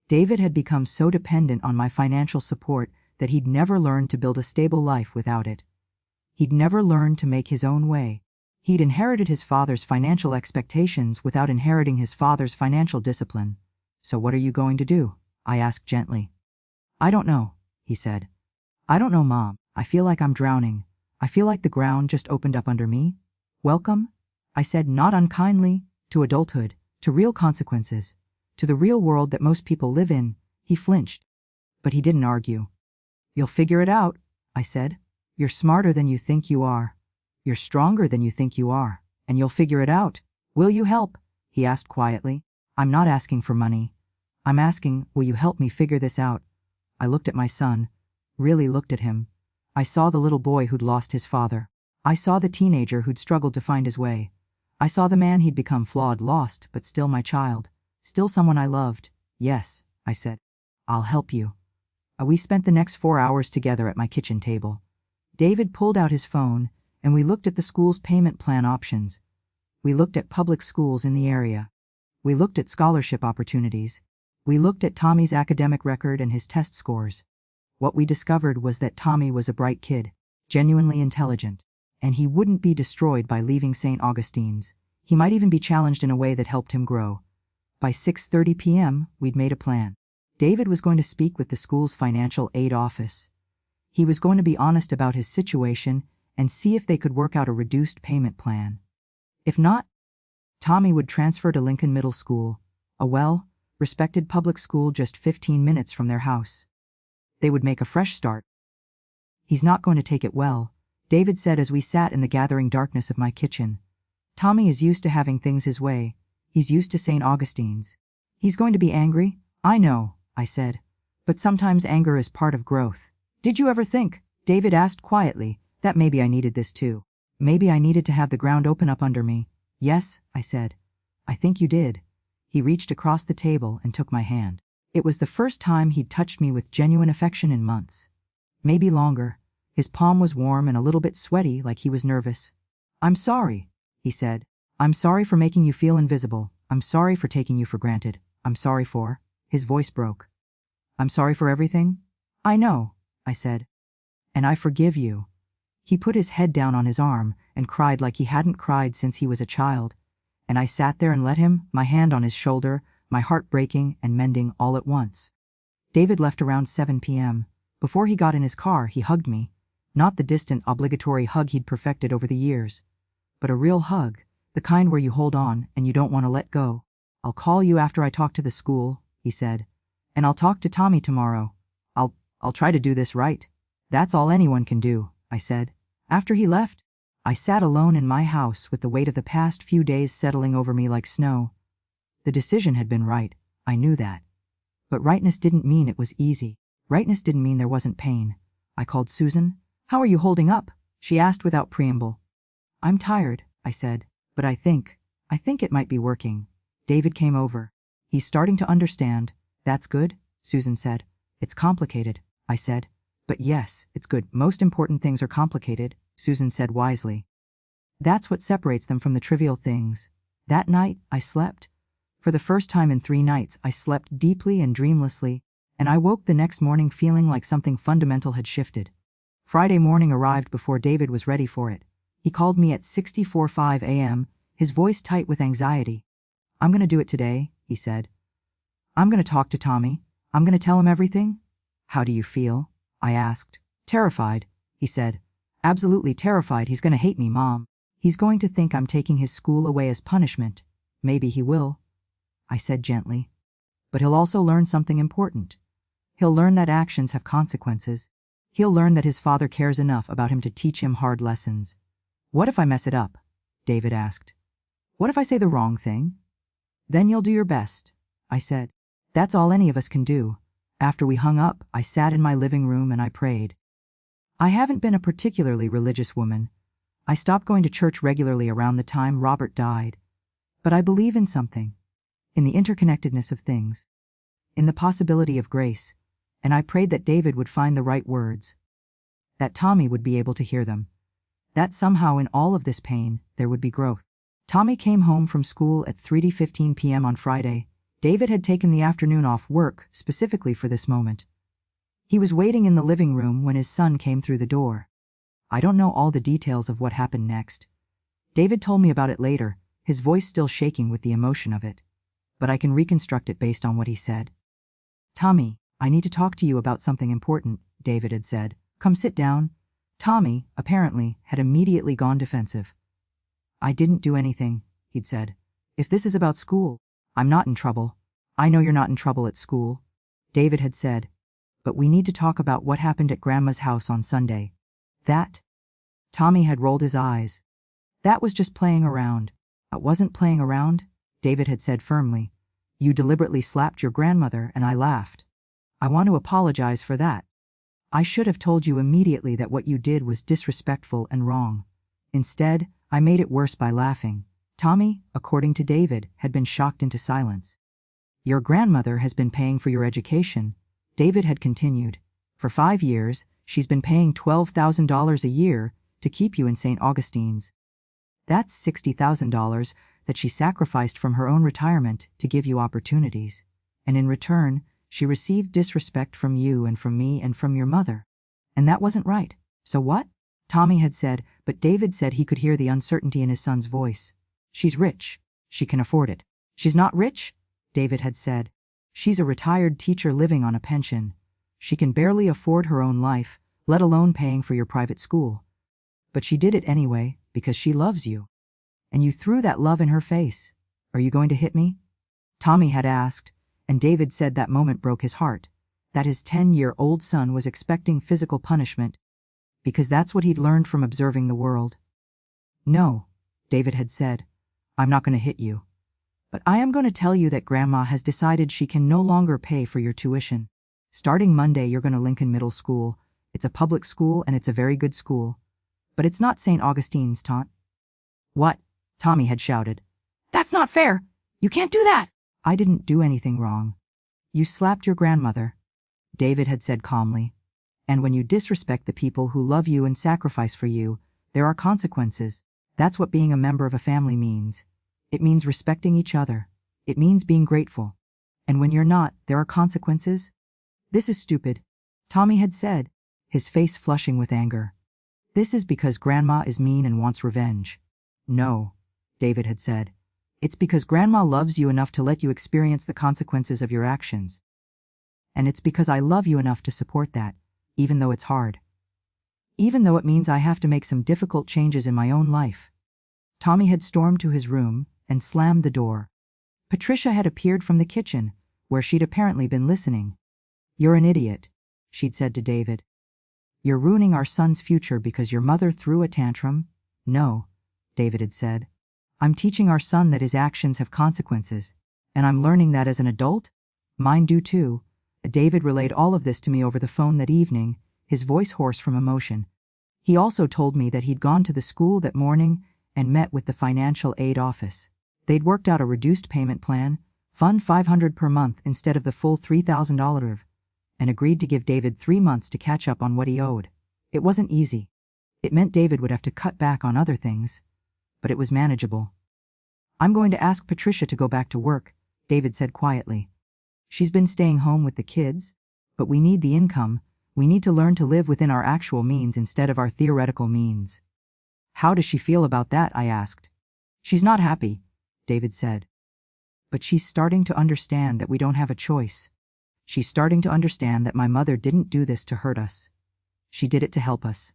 Speaker 1: David had become so dependent on my financial support that he'd never learned to build a stable life without it. He'd never learned to make his own way. He'd inherited his father's financial expectations without inheriting his father's financial discipline. So what are you going to do? I asked gently. I don't know, he said. I don't know, Mom. I feel like I'm drowning. I feel like the ground just opened up under me. Welcome, I said, not unkindly, to adulthood, to real consequences, to the real world that most people live in. He flinched. But he didn't argue. You'll figure it out, I said. You're smarter than you think you are. You're stronger than you think you are, and you'll figure it out. Will you help? He asked quietly. I'm not asking for money. I'm asking, will you help me figure this out? I looked at my son, really looked at him. I saw the little boy who'd lost his father. I saw the teenager who'd struggled to find his way. I saw the man he'd become, flawed, lost, but still my child. Still someone I loved. Yes, I said. I'll help you. We spent the next 4 hours together at my kitchen table. David pulled out his phone, and we looked at the school's payment plan options. We looked at public schools in the area. We looked at scholarship opportunities. We looked at Tommy's academic record and his test scores. What we discovered was that Tommy was a bright kid, genuinely intelligent, and he wouldn't be destroyed by leaving St. Augustine's. He might even be challenged in a way that helped him grow. By 6:30 p.m., we'd made a plan. David was going to speak with the school's financial aid office. He was going to be honest about his situation and see if they could work out a reduced payment plan. If not, Tommy would transfer to Lincoln Middle School, a well-respected public school just 15 minutes from their house. They would make a fresh start. He's not going to take it well, David said as we sat in the gathering darkness of my kitchen. Tommy is used to having things his way. He's used to St. Augustine's. He's going to be angry? I know, I said. But sometimes anger is part of growth. Did you ever think, David asked quietly, that maybe I needed this too? Maybe I needed to have the ground open up under me? Yes, I said. I think you did. He reached across the table and took my hand. It was the first time he'd touched me with genuine affection in months. Maybe longer. His palm was warm and a little bit sweaty, like he was nervous. I'm sorry, he said. I'm sorry for making you feel invisible. I'm sorry for taking you for granted. I'm sorry for... His voice broke. I'm sorry for everything? I know, I said. And I forgive you. He put his head down on his arm and cried like he hadn't cried since he was a child. And I sat there and let him, my hand on his shoulder, my heart breaking and mending all at once. David left around 7 p.m. Before he got in his car, he hugged me. Not the distant, obligatory hug he'd perfected over the years, but a real hug, the kind where you hold on and you don't want to let go. "I'll call you after I talk to the school," he said. "And I'll talk to Tommy tomorrow. I'll try to do this right." "That's all anyone can do," I said. After he left, I sat alone in my house with the weight of the past few days settling over me like snow. The decision had been right, I knew that. But rightness didn't mean it was easy. Rightness didn't mean there wasn't pain. I called Susan. "How are you holding up?" she asked without preamble. "I'm tired," I said, "but I think it might be working." David came over. "He's starting to understand." "That's good," Susan said. "It's complicated," I said. "But yes, it's good. Most important things are complicated," Susan said wisely. "That's what separates them from the trivial things." That night, I slept. For the first time in 3 nights, I slept deeply and dreamlessly, and I woke the next morning feeling like something fundamental had shifted. Friday morning arrived before David was ready for it. He called me at 6:45 a.m., his voice tight with anxiety. "I'm going to do it today," he said. "I'm going to talk to Tommy. I'm going to tell him everything." "How do you feel?" I asked. "Terrified," he said. "Absolutely terrified. He's going to hate me, Mom. He's going to think I'm taking his school away as punishment." "Maybe he will," I said gently. "But he'll also learn something important. He'll learn that actions have consequences. He'll learn that his father cares enough about him to teach him hard lessons." "What if I mess it up?" David asked. "What if I say the wrong thing?" "Then you'll do your best," I said. "That's all any of us can do." After we hung up, I sat in my living room and I prayed. I haven't been a particularly religious woman. I stopped going to church regularly around the time Robert died. But I believe in something. In the interconnectedness of things. In the possibility of grace. And I prayed that David would find the right words. That Tommy would be able to hear them. That somehow in all of this pain, there would be growth. Tommy came home from school at 3:15 p.m. on Friday. David had taken the afternoon off work specifically for this moment. He was waiting in the living room when his son came through the door. I don't know all the details of what happened next. David told me about it later, his voice still shaking with the emotion of it. But I can reconstruct it based on what he said. "Tommy, I need to talk to you about something important," David had said. "Come sit down." Tommy, apparently, had immediately gone defensive. "I didn't do anything," he'd said. "If this is about school, I'm not in trouble. I know you're not in trouble at school," David had said. "But we need to talk about what happened at Grandma's house on Sunday." "That?" Tommy had rolled his eyes. "That was just playing around." "I wasn't playing around," David had said firmly. "You deliberately slapped your grandmother and I laughed. I want to apologize for that. I should have told you immediately that what you did was disrespectful and wrong. Instead, I made it worse by laughing." Tommy, according to David, had been shocked into silence. "Your grandmother has been paying for your education," David had continued. "For 5 years, she's been paying $12,000 a year to keep you in St. Augustine's. That's $60,000 that she sacrificed from her own retirement to give you opportunities. And in return, she received disrespect from you and from me and from your mother. And that wasn't right. So what?" Tommy had said, but David said he could hear the uncertainty in his son's voice. "She's rich. She can afford it." "She's not rich," David had said. "She's a retired teacher living on a pension. She can barely afford her own life, let alone paying for your private school. But she did it anyway, because she loves you. And you threw that love in her face. Are you going to hit me?" Tommy had asked, and David said that moment broke his heart, that his 10-year-old son was expecting physical punishment, because that's what he'd learned from observing the world. "No," David had said, "I'm not going to hit you. But I am going to tell you that Grandma has decided she can no longer pay for your tuition. Starting Monday, you're going to Lincoln Middle School. It's a public school and it's a very good school. But it's not St. Augustine's, Taunt." "What?" Tommy had shouted. "That's not fair! You can't do that!" "I didn't do anything wrong. You slapped your grandmother," David had said calmly. "And when you disrespect the people who love you and sacrifice for you, there are consequences. That's what being a member of a family means. It means respecting each other. It means being grateful. And when you're not, there are consequences." "This is stupid," Tommy had said, his face flushing with anger. "This is because Grandma is mean and wants revenge." "No," David had said. "It's because Grandma loves you enough to let you experience the consequences of your actions. And it's because I love you enough to support that, even though it's hard. Even though it means I have to make some difficult changes in my own life. Tommy had stormed to his room and slammed the door. Patricia had appeared from the kitchen, where she'd apparently been listening. "You're an idiot," she'd said to David. "You're ruining our son's future because your mother threw a tantrum." "No," David had said. "I'm teaching our son that his actions have consequences, and I'm learning that as an adult. Mine do too." David relayed all of this to me over the phone that evening, his voice hoarse from emotion. He also told me that he'd gone to the school that morning and met with the financial aid office. They'd worked out a reduced payment plan, fund $500 per month instead of the full $3,000, and agreed to give David 3 months to catch up on what he owed. It wasn't easy. It meant David would have to cut back on other things, but it was manageable. "I'm going to ask Patricia to go back to work," David said quietly. "She's been staying home with the kids, but we need the income. We need to learn to live within our actual means instead of our theoretical means." "How does she feel about that?" I asked. "She's not happy," David said. "But she's starting to understand that we don't have a choice. She's starting to understand that my mother didn't do this to hurt us. She did it to help us."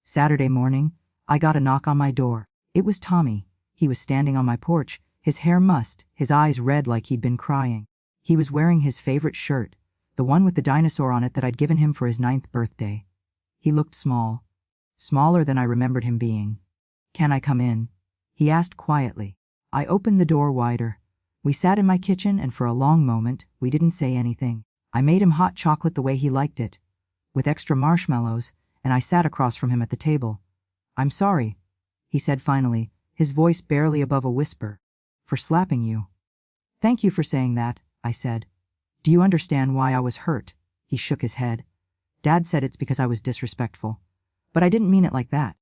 Speaker 1: Saturday morning, I got a knock on my door. It was Tommy. He was standing on my porch, his hair mussed, his eyes red like he'd been crying. He was wearing his favorite shirt, the one with the dinosaur on it that I'd given him for his 9th birthday. He looked small, smaller than I remembered him being. "Can I come in?" he asked quietly. I opened the door wider. We sat in my kitchen, and for a long moment, we didn't say anything. I made him hot chocolate the way he liked it, with extra marshmallows, and I sat across from him at the table. "I'm sorry," he said finally, his voice barely above a whisper, "for slapping you." "Thank you for saying that," I said. "Do you understand why I was hurt?" He shook his head. "Dad said it's because I was disrespectful. But I didn't mean it like that.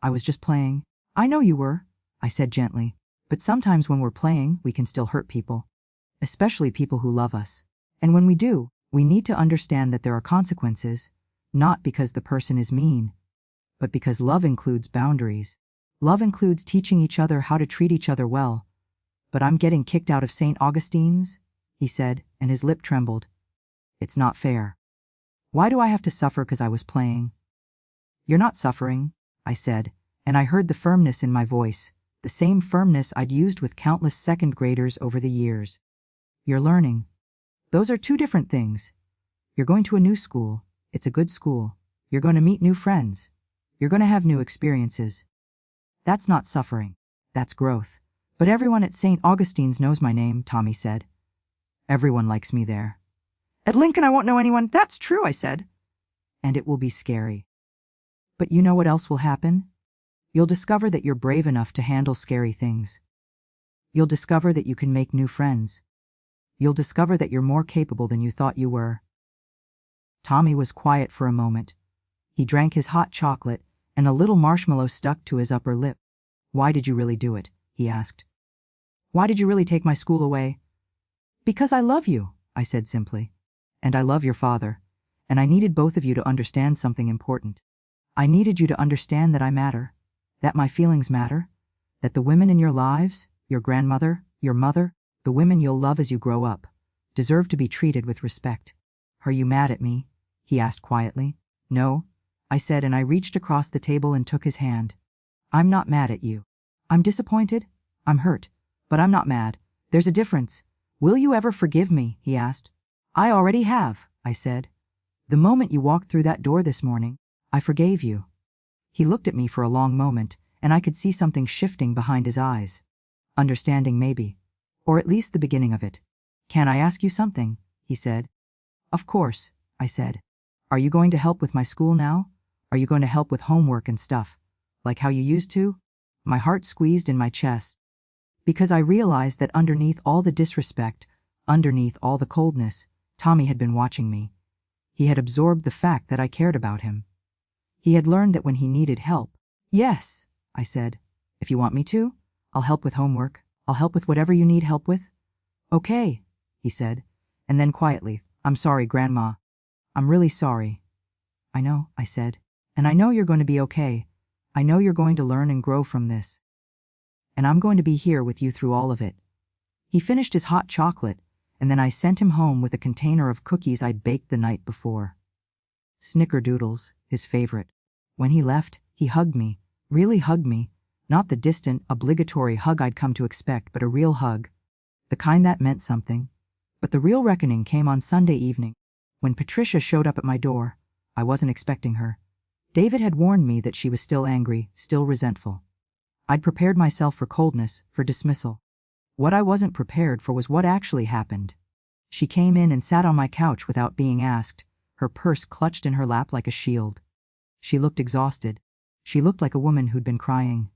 Speaker 1: I was just playing." "I know you were," I said gently. "But sometimes when we're playing, we can still hurt people. Especially people who love us. And when we do, we need to understand that there are consequences, not because the person is mean, but because love includes boundaries. Love includes teaching each other how to treat each other well." "But I'm getting kicked out of St. Augustine's," he said, and his lip trembled. "It's not fair. Why do I have to suffer because I was playing?" "You're not suffering," I said, and I heard the firmness in my voice, the same firmness I'd used with countless second graders over the years. "You're learning. Those are two different things. You're going to a new school. It's a good school. You're going to meet new friends. You're going to have new experiences. That's not suffering. That's growth." "But everyone at St. Augustine's knows my name," Tommy said. "Everyone likes me there." "At Lincoln I won't know anyone." "That's true," I said. "And it will be scary. But you know what else will happen? You'll discover that you're brave enough to handle scary things. You'll discover that you can make new friends. You'll discover that you're more capable than you thought you were." Tommy was quiet for a moment. He drank his hot chocolate, and a little marshmallow stuck to his upper lip. "Why did you really do it?" he asked. "Why did you really take my school away?" "Because I love you," I said simply. "And I love your father. And I needed both of you to understand something important. I needed you to understand that I matter, that my feelings matter, that the women in your lives, your grandmother, your mother, the women you'll love as you grow up, deserve to be treated with respect." "Are you mad at me?" he asked quietly. "No," I said, and I reached across the table and took his hand. "I'm not mad at you. I'm disappointed. I'm hurt. But I'm not mad. There's a difference. Will you ever forgive me?" he asked. "I already have," I said. "The moment you walked through that door this morning, I forgave you." He looked at me for a long moment, and I could see something shifting behind his eyes. Understanding maybe. Or at least the beginning of it. "Can I ask you something?" he said. "Of course," I said. "Are you going to help with my school now? Are you going to help with homework and stuff, like how you used to?" My heart squeezed in my chest, because I realized that underneath all the disrespect, underneath all the coldness, Tommy had been watching me. He had absorbed the fact that I cared about him. He had learned that when he needed help. "Yes," I said. "If you want me to, I'll help with homework. I'll help with whatever you need help with." "Okay," he said, and then quietly, "I'm sorry, Grandma. I'm really sorry." "I know," I said, "and I know you're going to be okay. I know you're going to learn and grow from this. And I'm going to be here with you through all of it." He finished his hot chocolate, and then I sent him home with a container of cookies I'd baked the night before. Snickerdoodles, his favorite. When he left, he hugged me, really hugged me, not the distant, obligatory hug I'd come to expect, but a real hug. The kind that meant something. But the real reckoning came on Sunday evening. When Patricia showed up at my door, I wasn't expecting her. David had warned me that she was still angry, still resentful. I'd prepared myself for coldness, for dismissal. What I wasn't prepared for was what actually happened. She came in and sat on my couch without being asked, her purse clutched in her lap like a shield. She looked exhausted. She looked like a woman who'd been crying.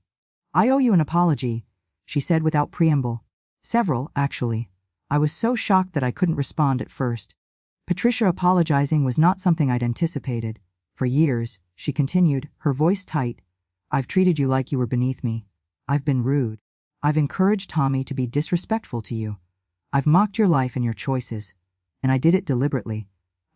Speaker 1: "I owe you an apology," she said without preamble. Several, actually. I was so shocked that I couldn't respond at first. Patricia apologizing was not something I'd anticipated. For years, she continued, her voice tight, "I've treated you like you were beneath me. I've been rude. I've encouraged Tommy to be disrespectful to you. I've mocked your life and your choices. And I did it deliberately.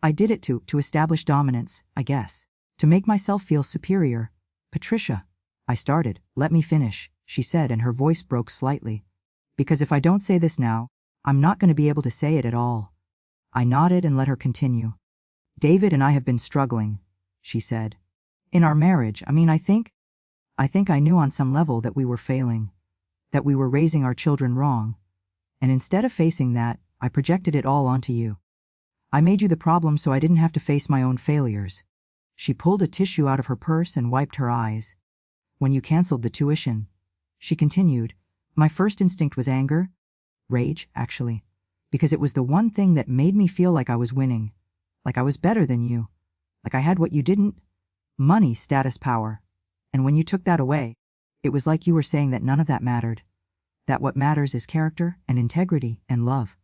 Speaker 1: I did it to establish dominance, I guess. To make myself feel superior. Patricia." I started. "Let me finish," she said, and her voice broke slightly. "Because if I don't say this now, I'm not going to be able to say it at all." I nodded and let her continue. "David and I have been struggling," she said. "In our marriage, I think I knew on some level that we were failing, that we were raising our children wrong. And instead of facing that, I projected it all onto you. I made you the problem so I didn't have to face my own failures." She pulled a tissue out of her purse and wiped her eyes. "When you canceled the tuition," she continued, "my first instinct was anger. Rage, actually. Because it was the one thing that made me feel like I was winning. Like I was better than you. Like I had what you didn't. Money, status, power. And when you took that away, it was like you were saying that none of that mattered. That what matters is character and integrity and love.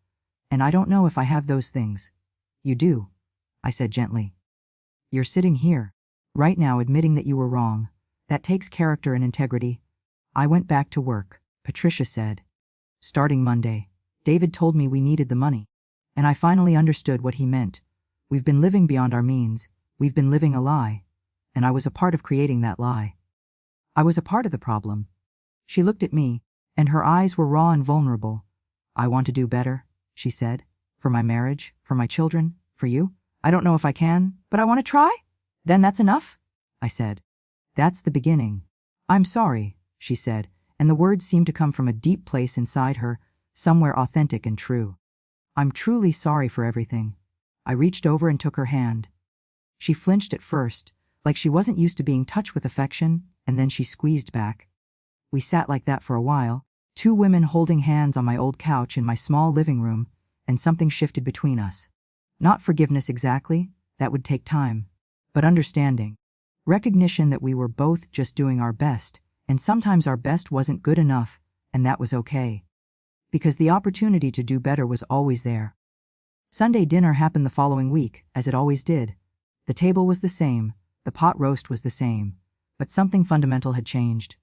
Speaker 1: And I don't know if I have those things." "You do," I said gently. "You're sitting here, right now, admitting that you were wrong. That takes character and integrity." "I went back to work," Patricia said. "Starting Monday. David told me we needed the money. And I finally understood what he meant. We've been living beyond our means. We've been living a lie. And I was a part of creating that lie. I was a part of the problem." She looked at me, and her eyes were raw and vulnerable. "I want to do better," she said. "For my marriage, for my children, for you. I don't know if I can, but I want to try." "Then that's enough," I said. "That's the beginning." "I'm sorry," she said, and the words seemed to come from a deep place inside her, somewhere authentic and true. "I'm truly sorry for everything." I reached over and took her hand. She flinched at first, like she wasn't used to being touched with affection, and then she squeezed back. We sat like that for a while, two women holding hands on my old couch in my small living room, and something shifted between us. Not forgiveness exactly, that would take time, but understanding. Recognition that we were both just doing our best, and sometimes our best wasn't good enough, and that was okay. Because the opportunity to do better was always there. Sunday dinner happened the following week, as it always did. The table was the same, the pot roast was the same, but something fundamental had changed.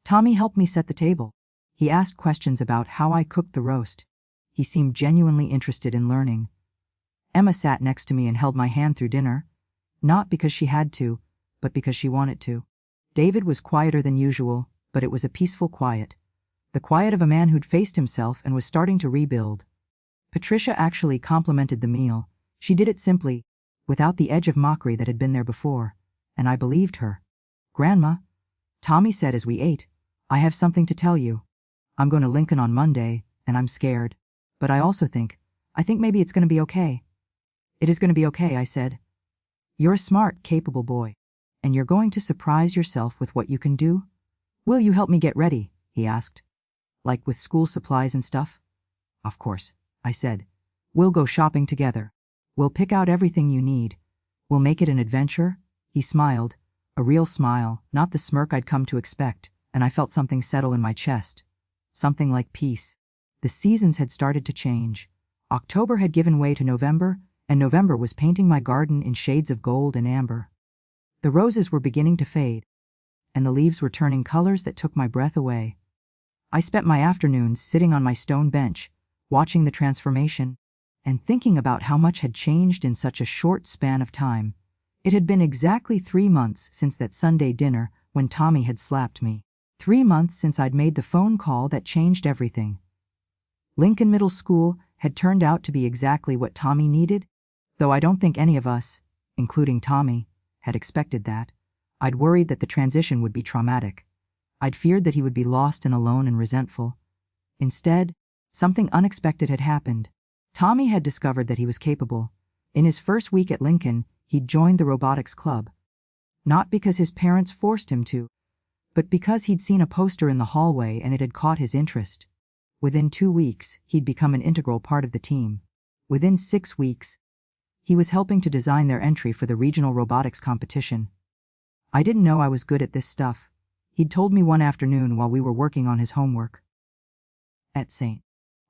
Speaker 1: Tommy helped me set the table. He asked questions about how I cooked the roast. He seemed genuinely interested in learning. Emma sat next to me and held my hand through dinner, not because she had to, but because she wanted to. David was quieter than usual, but it was a peaceful quiet. The quiet of a man who'd faced himself and was starting to rebuild. Patricia actually complimented the meal. She did it simply, without the edge of mockery that had been there before, and I believed her. "Grandma," Tommy said as we ate, "I have something to tell you. I'm going to Lincoln on Monday, and I'm scared. But I also think maybe it's going to be okay." "It is going to be okay," I said. "You're a smart, capable boy, and you're going to surprise yourself with what you can do." "Will you help me get ready?" he asked. "Like with school supplies and stuff?" "Of course," I said. "We'll go shopping together. We'll pick out everything you need. We'll make it an adventure." He smiled, a real smile, not the smirk I'd come to expect, and I felt something settle in my chest. Something like peace. The seasons had started to change. October had given way to November, and November was painting my garden in shades of gold and amber. The roses were beginning to fade, and the leaves were turning colors that took my breath away. I spent my afternoons sitting on my stone bench, watching the transformation, and thinking about how much had changed in such a short span of time. It had been exactly 3 months since that Sunday dinner when Tommy had slapped me. 3 months since I'd made the phone call that changed everything. Lincoln Middle School had turned out to be exactly what Tommy needed, though I don't think any of us, including Tommy, had expected that. I'd worried that the transition would be traumatic. I'd feared that he would be lost and alone and resentful. Instead, something unexpected had happened. Tommy had discovered that he was capable. In his first week at Lincoln, he'd joined the robotics club. Not because his parents forced him to, but because he'd seen a poster in the hallway and it had caught his interest. Within 2 weeks, he'd become an integral part of the team. Within 6 weeks, he was helping to design their entry for the regional robotics competition. I didn't know I was good at this stuff. He'd told me one afternoon while we were working on his homework. At St.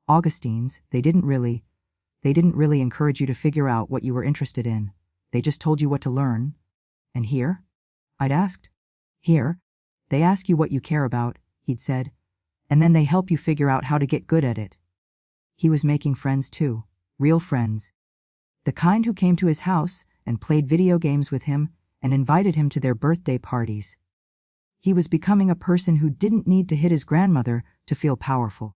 Speaker 1: Augustine's, they didn't really encourage you to figure out what you were interested in. They just told you what to learn. And here? I'd asked. Here, they ask you what you care about, he'd said, and then they help you figure out how to get good at it. He was making friends too, real friends. The kind who came to his house and played video games with him and invited him to their birthday parties. He was becoming a person who didn't need to hit his grandmother to feel powerful.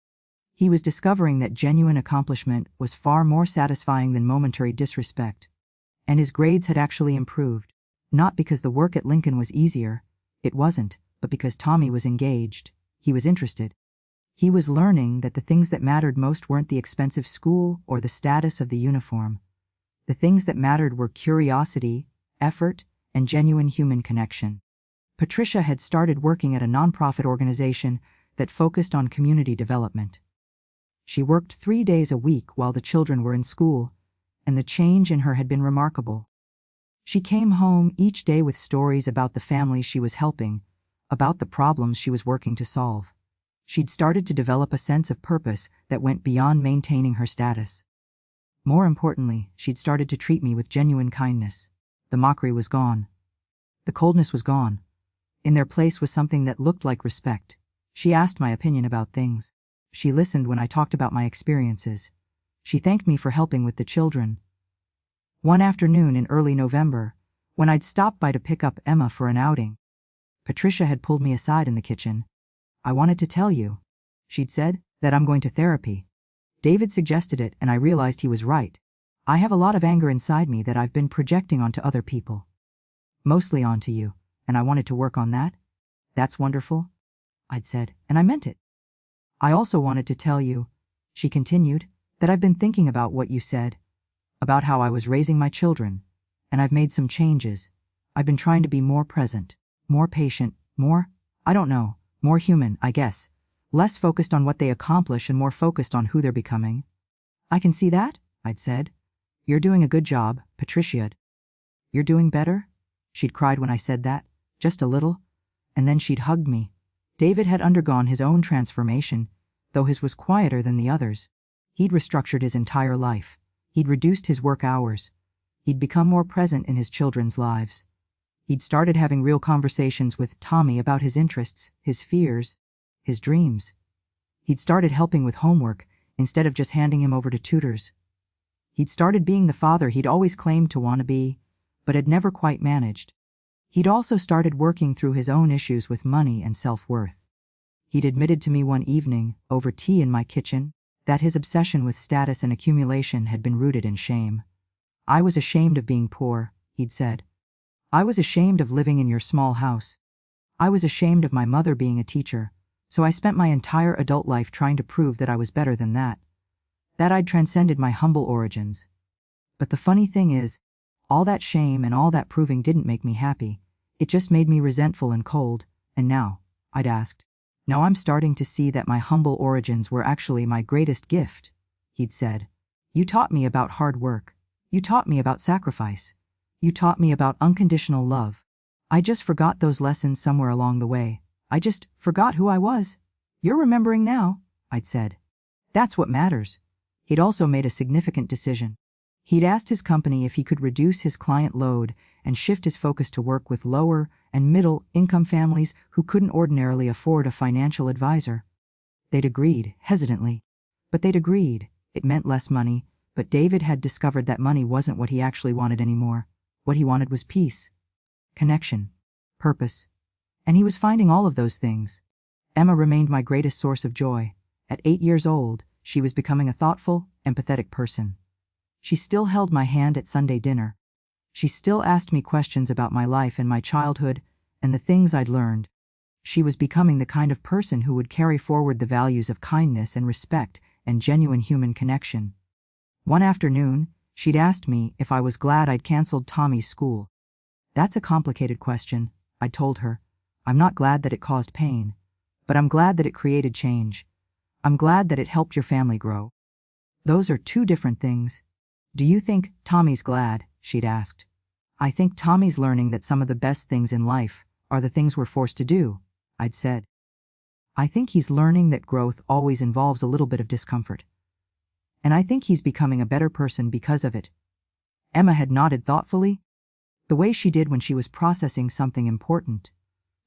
Speaker 1: He was discovering that genuine accomplishment was far more satisfying than momentary disrespect. And his grades had actually improved. Not because the work at Lincoln was easier, it wasn't, but because Tommy was engaged. He was interested. He was learning that the things that mattered most weren't the expensive school or the status of the uniform. The things that mattered were curiosity, effort, and genuine human connection. Patricia had started working at a nonprofit organization that focused on community development. She worked 3 days a week while the children were in school, and the change in her had been remarkable. She came home each day with stories about the families she was helping, about the problems she was working to solve. She'd started to develop a sense of purpose that went beyond maintaining her status. More importantly, she'd started to treat me with genuine kindness. The mockery was gone. The coldness was gone. In their place was something that looked like respect. She asked my opinion about things. She listened when I talked about my experiences. She thanked me for helping with the children. One afternoon in early November, when I'd stopped by to pick up Emma for an outing, Patricia had pulled me aside in the kitchen. "I wanted to tell you," she'd said, "that I'm going to therapy." David suggested it, and I realized he was right. I have a lot of anger inside me that I've been projecting onto other people. Mostly onto you, and I wanted to work on that. "That's wonderful," I'd said, and I meant it. "I also wanted to tell you," she continued, "that I've been thinking about what you said, about how I was raising my children, and I've made some changes. I've been trying to be more present, more patient, more human, I guess. Less focused on what they accomplish and more focused on who they're becoming." "I can see that," I'd said. "You're doing a good job, Patricia." "You're doing better?" She'd cried when I said that, just a little, and then she'd hugged me. David had undergone his own transformation, though his was quieter than the others. He'd restructured his entire life. He'd reduced his work hours. He'd become more present in his children's lives. He'd started having real conversations with Tommy about his interests, his fears, his dreams. He'd started helping with homework instead of just handing him over to tutors. He'd started being the father he'd always claimed to want to be, but had never quite managed. He'd also started working through his own issues with money and self-worth. He'd admitted to me one evening, over tea in my kitchen, that his obsession with status and accumulation had been rooted in shame. "I was ashamed of being poor," he'd said. "I was ashamed of living in your small house. I was ashamed of my mother being a teacher, so I spent my entire adult life trying to prove that I was better than that I'd transcended my humble origins. But the funny thing is, all that shame and all that proving didn't make me happy. It just made me resentful and cold, and now," I'd asked, "now I'm starting to see that my humble origins were actually my greatest gift," he'd said. "You taught me about hard work. You taught me about sacrifice. You taught me about unconditional love. I just forgot those lessons somewhere along the way. I just forgot who I was. You're remembering now," I'd said. "That's what matters." He'd also made a significant decision. He'd asked his company if he could reduce his client load and shift his focus to work with lower and middle-income families who couldn't ordinarily afford a financial advisor. They'd agreed, hesitantly. But they'd agreed. It meant less money, but David had discovered that money wasn't what he actually wanted anymore. What he wanted was peace, connection, purpose. And he was finding all of those things. Emma remained my greatest source of joy. At 8 years old, she was becoming a thoughtful, empathetic person. She still held my hand at Sunday dinner. She still asked me questions about my life and my childhood and the things I'd learned. She was becoming the kind of person who would carry forward the values of kindness and respect and genuine human connection. One afternoon, she'd asked me if I was glad I'd canceled Tommy's school. That's a complicated question, I told her. I'm not glad that it caused pain, but I'm glad that it created change. I'm glad that it helped your family grow. Those are two different things. Do you think Tommy's glad? She'd asked. I think Tommy's learning that some of the best things in life are the things we're forced to do, I'd said. I think he's learning that growth always involves a little bit of discomfort. And I think he's becoming a better person because of it. Emma had nodded thoughtfully, the way she did when she was processing something important.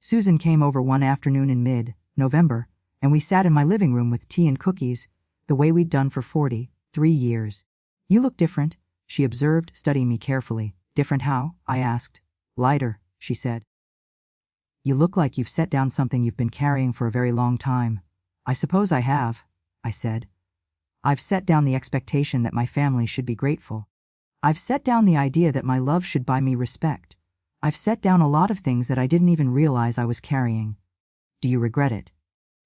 Speaker 1: Susan came over one afternoon in mid-November, and we sat in my living room with tea and cookies, the way we'd done for 43 years. You look different, she observed, studying me carefully. Different how? I asked. Lighter, she said. You look like you've set down something you've been carrying for a very long time. I suppose I have, I said. I've set down the expectation that my family should be grateful. I've set down the idea that my love should buy me respect. I've set down a lot of things that I didn't even realize I was carrying. Do you regret it?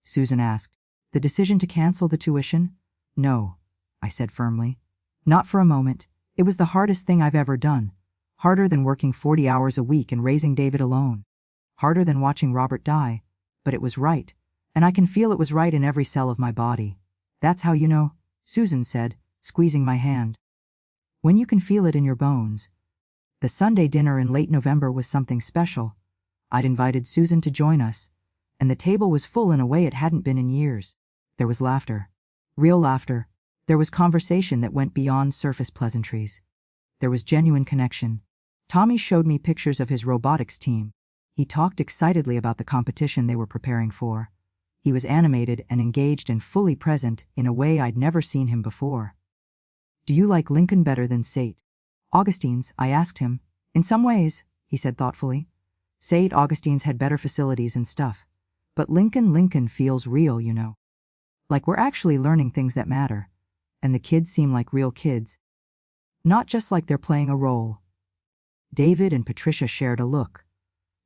Speaker 1: Susan asked. The decision to cancel the tuition? No, I said firmly. Not for a moment. It was the hardest thing I've ever done. Harder than working 40 hours a week and raising David alone. Harder than watching Robert die. But it was right. And I can feel it was right in every cell of my body. That's how you know, Susan said, squeezing my hand. When you can feel it in your bones. The Sunday dinner in late November was something special. I'd invited Susan to join us, and the table was full in a way it hadn't been in years. There was laughter. Real laughter. There was conversation that went beyond surface pleasantries. There was genuine connection. Tommy showed me pictures of his robotics team. He talked excitedly about the competition they were preparing for. He was animated and engaged and fully present in a way I'd never seen him before. Do you like Lincoln better than St. Augustine's? I asked him. In some ways, he said thoughtfully. St. Augustine's had better facilities and stuff. But Lincoln feels real, you know. Like we're actually learning things that matter. And the kids seem like real kids. Not just like they're playing a role. David and Patricia shared a look.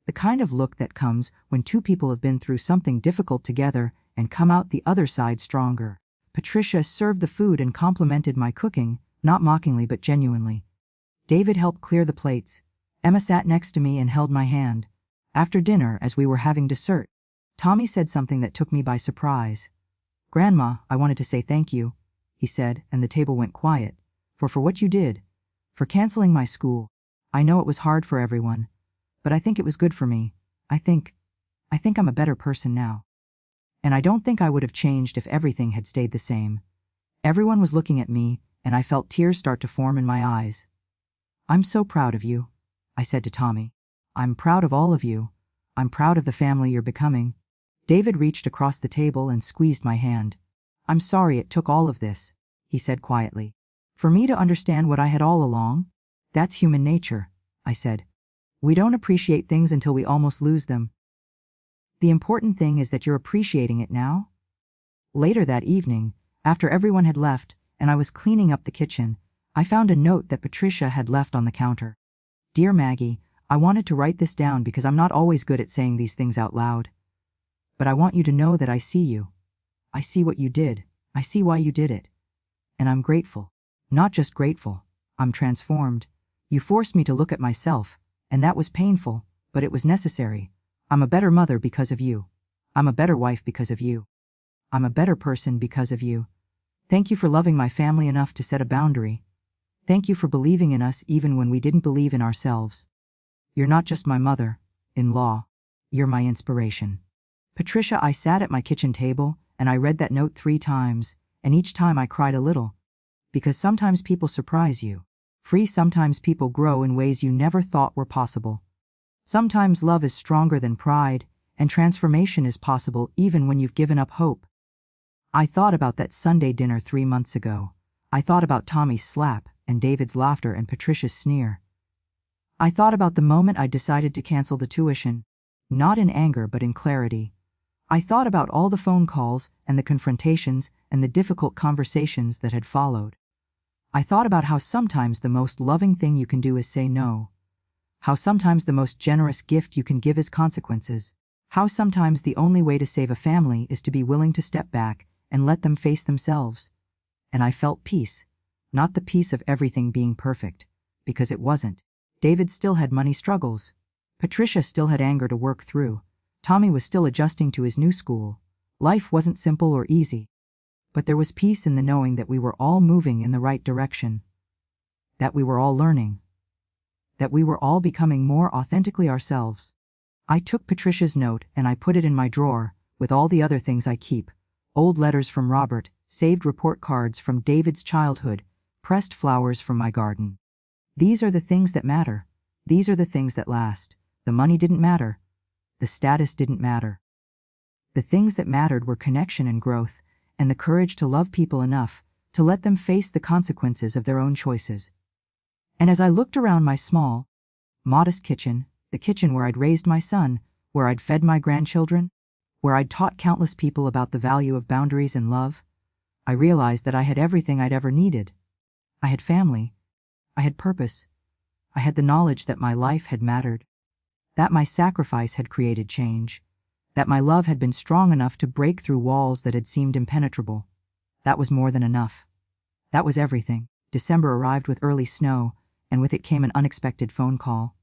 Speaker 1: The kind of look that comes when two people have been through something difficult together and come out the other side stronger. Patricia served the food and complimented my cooking, not mockingly but genuinely. David helped clear the plates. Emma sat next to me and held my hand. After dinner, as we were having dessert, Tommy said something that took me by surprise. Grandma, I wanted to say thank you, he said, and the table went quiet. For what you did. For canceling my school. I know it was hard for everyone. But I think it was good for me. I think I'm a better person now. And I don't think I would have changed if everything had stayed the same. Everyone was looking at me, and I felt tears start to form in my eyes. I'm so proud of you, I said to Tommy. I'm proud of all of you. I'm proud of the family you're becoming. David reached across the table and squeezed my hand. I'm sorry it took all of this, he said quietly. For me to understand what I had all along? That's human nature, I said. We don't appreciate things until we almost lose them. The important thing is that you're appreciating it now. Later that evening, after everyone had left and I was cleaning up the kitchen, I found a note that Patricia had left on the counter. Dear Maggie, I wanted to write this down because I'm not always good at saying these things out loud. But I want you to know that I see you. I see what you did. I see why you did it. And I'm grateful. Not just grateful. I'm transformed. You forced me to look at myself, and that was painful, but it was necessary. I'm a better mother because of you. I'm a better wife because of you. I'm a better person because of you. Thank you for loving my family enough to set a boundary. Thank you for believing in us even when we didn't believe in ourselves. You're not just my mother-in-law. You're my inspiration. Patricia, I sat at my kitchen table, and I read that note 3 times, and each time I cried a little. Because sometimes people surprise you. Sometimes people grow in ways you never thought were possible. Sometimes love is stronger than pride, and transformation is possible even when you've given up hope. I thought about that Sunday dinner 3 months ago. I thought about Tommy's slap, and David's laughter, and Patricia's sneer. I thought about the moment I decided to cancel the tuition, not in anger but in clarity. I thought about all the phone calls, and the confrontations, and the difficult conversations that had followed. I thought about how sometimes the most loving thing you can do is say no. How sometimes the most generous gift you can give is consequences. How sometimes the only way to save a family is to be willing to step back and let them face themselves. And I felt peace. Not the peace of everything being perfect, because it wasn't. David still had money struggles. Patricia still had anger to work through. Tommy was still adjusting to his new school. Life wasn't simple or easy. But there was peace in the knowing that we were all moving in the right direction. That we were all learning. That we were all becoming more authentically ourselves. I took Patricia's note and I put it in my drawer, with all the other things I keep. Old letters from Robert, saved report cards from David's childhood, pressed flowers from my garden. These are the things that matter. These are the things that last. The money didn't matter. The status didn't matter. The things that mattered were connection and growth, and the courage to love people enough to let them face the consequences of their own choices. And as I looked around my small, modest kitchen, the kitchen where I'd raised my son, where I'd fed my grandchildren, where I'd taught countless people about the value of boundaries and love, I realized that I had everything I'd ever needed. I had family. I had purpose. I had the knowledge that my life had mattered. That my sacrifice had created change. That my love had been strong enough to break through walls that had seemed impenetrable. That was more than enough. That was everything. December arrived with early snow, and with it came an unexpected phone call.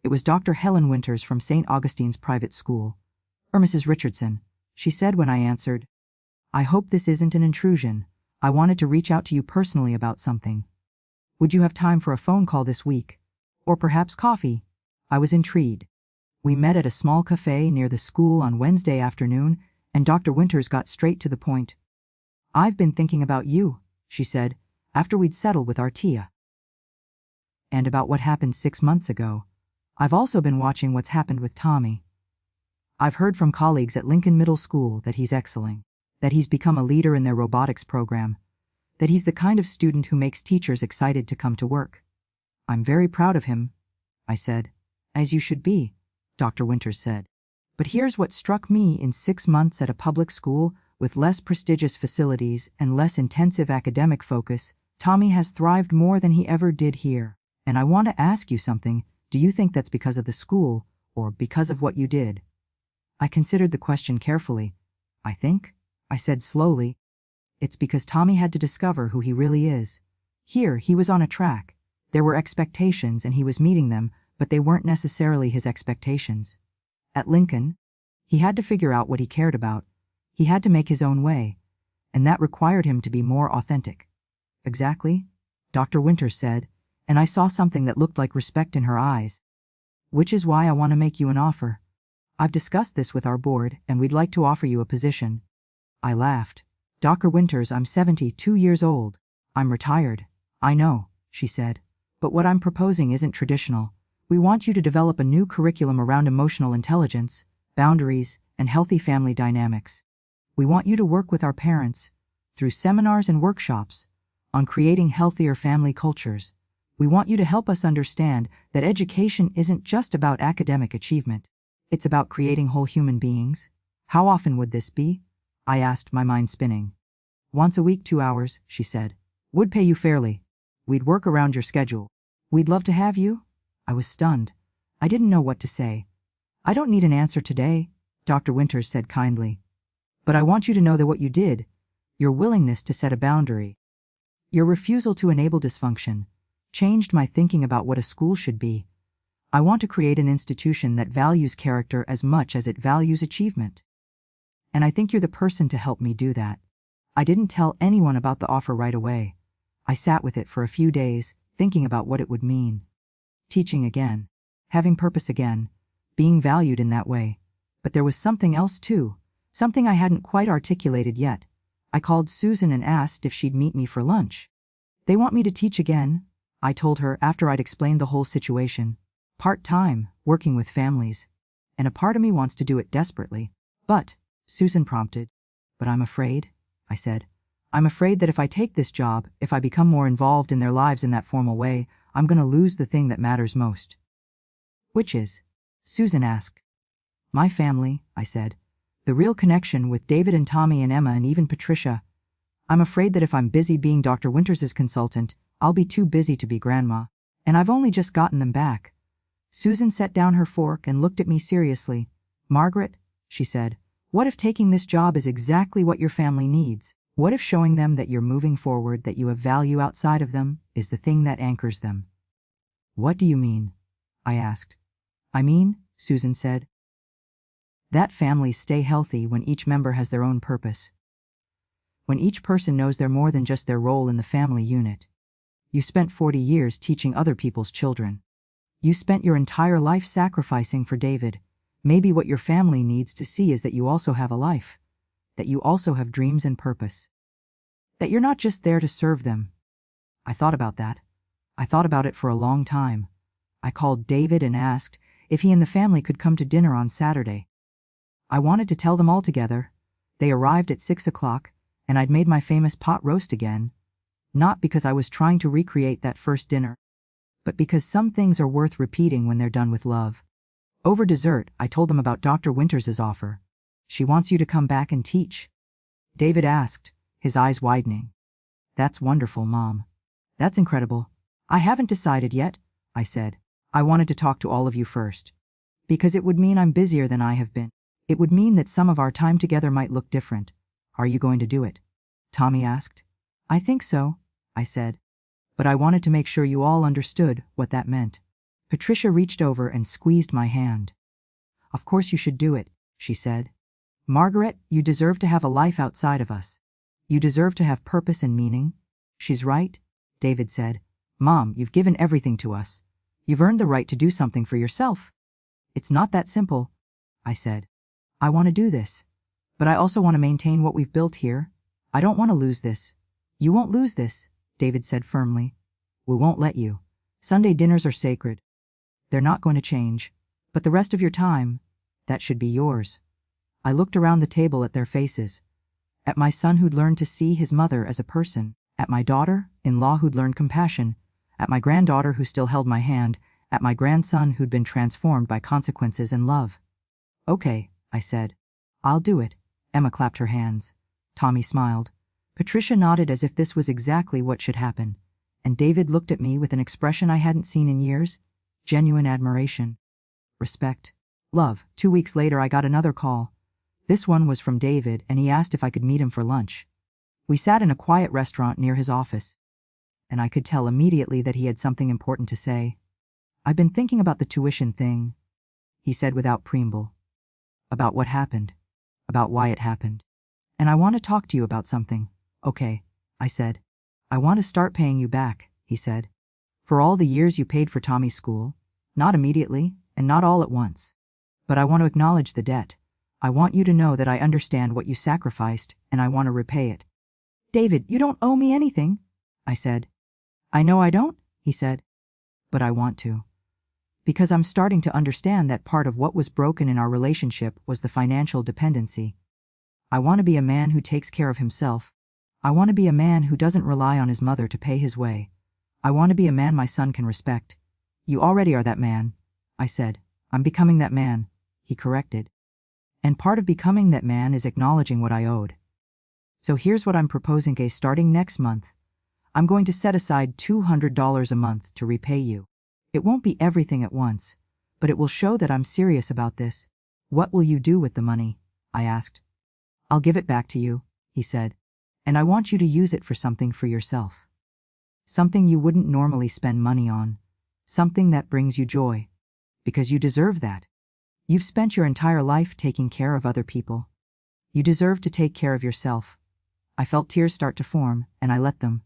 Speaker 1: It was Dr. Helen Winters from St. Augustine's private school. Mrs. Richardson, she said when I answered. I hope this isn't an intrusion. I wanted to reach out to you personally about something. Would you have time for a phone call this week? Or perhaps coffee? I was intrigued. We met at a small cafe near the school on Wednesday afternoon, and Dr. Winters got straight to the point. I've been thinking about you, she said, after we'd settled with our Tia. And about what happened 6 months ago. I've also been watching what's happened with Tommy. I've heard from colleagues at Lincoln Middle School that he's excelling, that he's become a leader in their robotics program, that he's the kind of student who makes teachers excited to come to work. I'm very proud of him, I said. As you should be, Dr. Winters said. But here's what struck me in 6 months at a public school with less prestigious facilities and less intensive academic focus. Tommy has thrived more than he ever did here. And I want to ask you something. Do you think that's because of the school or because of what you did? I considered the question carefully. I think, I said slowly, it's because Tommy had to discover who he really is. Here, he was on a track. There were expectations and he was meeting them, but they weren't necessarily his expectations. At Lincoln, he had to figure out what he cared about. He had to make his own way, and that required him to be more authentic. Exactly, Dr. Winters said, and I saw something that looked like respect in her eyes. Which is why I want to make you an offer. I've discussed this with our board, and we'd like to offer you a position. I laughed. Dr. Winters, I'm 72 years old. I'm retired. I know, she said. But what I'm proposing isn't traditional. We want you to develop a new curriculum around emotional intelligence, boundaries, and healthy family dynamics. We want you to work with our parents, through seminars and workshops, on creating healthier family cultures. We want you to help us understand that education isn't just about academic achievement. It's about creating whole human beings. How often would this be? I asked, my mind spinning. Once a week, 2 hours, she said. Would pay you fairly. We'd work around your schedule. We'd love to have you. I was stunned. I didn't know what to say. I don't need an answer today, Dr. Winters said kindly. But I want you to know that what you did, your willingness to set a boundary, your refusal to enable dysfunction, changed my thinking about what a school should be. I want to create an institution that values character as much as it values achievement. And I think you're the person to help me do that. I didn't tell anyone about the offer right away. I sat with it for a few days, thinking about what it would mean. Teaching again. Having purpose again. Being valued in that way. But there was something else too. Something I hadn't quite articulated yet. I called Susan and asked if she'd meet me for lunch. They want me to teach again, I told her after I'd explained the whole situation. Part-time, working with families. And a part of me wants to do it desperately. But, Susan prompted. But I'm afraid, I said. I'm afraid that if I take this job, if I become more involved in their lives in that formal way, I'm going to lose the thing that matters most. Which is? Susan asked. My family, I said. The real connection with David and Tommy and Emma and even Patricia. I'm afraid that if I'm busy being Dr. Winters' consultant, I'll be too busy to be grandma. And I've only just gotten them back. Susan set down her fork and looked at me seriously. Margaret, she said, what if taking this job is exactly what your family needs? What if showing them that you're moving forward, that you have value outside of them, is the thing that anchors them? What do you mean? I asked. I mean, Susan said, that families stay healthy when each member has their own purpose. When each person knows they're more than just their role in the family unit. You spent 40 years teaching other people's children. You spent your entire life sacrificing for David. Maybe what your family needs to see is that you also have a life. That you also have dreams and purpose. That you're not just there to serve them. I thought about that. I thought about it for a long time. I called David and asked if he and the family could come to dinner on Saturday. I wanted to tell them all together. They arrived at 6 o'clock, and I'd made my famous pot roast again. Not because I was trying to recreate that first dinner, but because some things are worth repeating when they're done with love. Over dessert, I told them about Dr. Winters's offer. She wants you to come back and teach. David asked, his eyes widening. That's wonderful, Mom. That's incredible. I haven't decided yet, I said. I wanted to talk to all of you first. Because it would mean I'm busier than I have been. It would mean that some of our time together might look different. Are you going to do it? Tommy asked. I think so, I said. But I wanted to make sure you all understood what that meant. Patricia reached over and squeezed my hand. Of course you should do it, she said. Margaret, you deserve to have a life outside of us. You deserve to have purpose and meaning. She's right, David said. Mom, you've given everything to us. You've earned the right to do something for yourself. It's not that simple, I said. I want to do this. But I also want to maintain what we've built here. I don't want to lose this. You won't lose this, David said firmly. We won't let you. Sunday dinners are sacred. They're not going to change. But the rest of your time, that should be yours. I looked around the table at their faces. At my son who'd learned to see his mother as a person. At my daughter-in-law who'd learned compassion. At my granddaughter who still held my hand. At my grandson who'd been transformed by consequences and love. Okay, I said. I'll do it. Emma clapped her hands. Tommy smiled. Patricia nodded as if this was exactly what should happen. And David looked at me with an expression I hadn't seen in years. Genuine admiration. Respect. Love. 2 weeks later I got another call. This one was from David, and he asked if I could meet him for lunch. We sat in a quiet restaurant near his office. And I could tell immediately that he had something important to say. I've been thinking about the tuition thing, he said without preamble. About what happened. About why it happened. And I want to talk to you about something. Okay, I said. I want to start paying you back, he said. For all the years you paid for Tommy's school. Not immediately, and not all at once. But I want to acknowledge the debt. I want you to know that I understand what you sacrificed, and I want to repay it. David, you don't owe me anything, I said. I know I don't, he said. But I want to. Because I'm starting to understand that part of what was broken in our relationship was the financial dependency. I want to be a man who takes care of himself. I want to be a man who doesn't rely on his mother to pay his way. I want to be a man my son can respect. You already are that man, I said. I'm becoming that man, he corrected. And part of becoming that man is acknowledging what I owed. So here's what I'm proposing, starting next month. I'm going to set aside $200 a month to repay you. It won't be everything at once, but it will show that I'm serious about this. What will you do with the money? I asked. I'll give it back to you, he said. And I want you to use it for something for yourself. Something you wouldn't normally spend money on. Something that brings you joy. Because you deserve that. You've spent your entire life taking care of other people. You deserve to take care of yourself. I felt tears start to form, and I let them.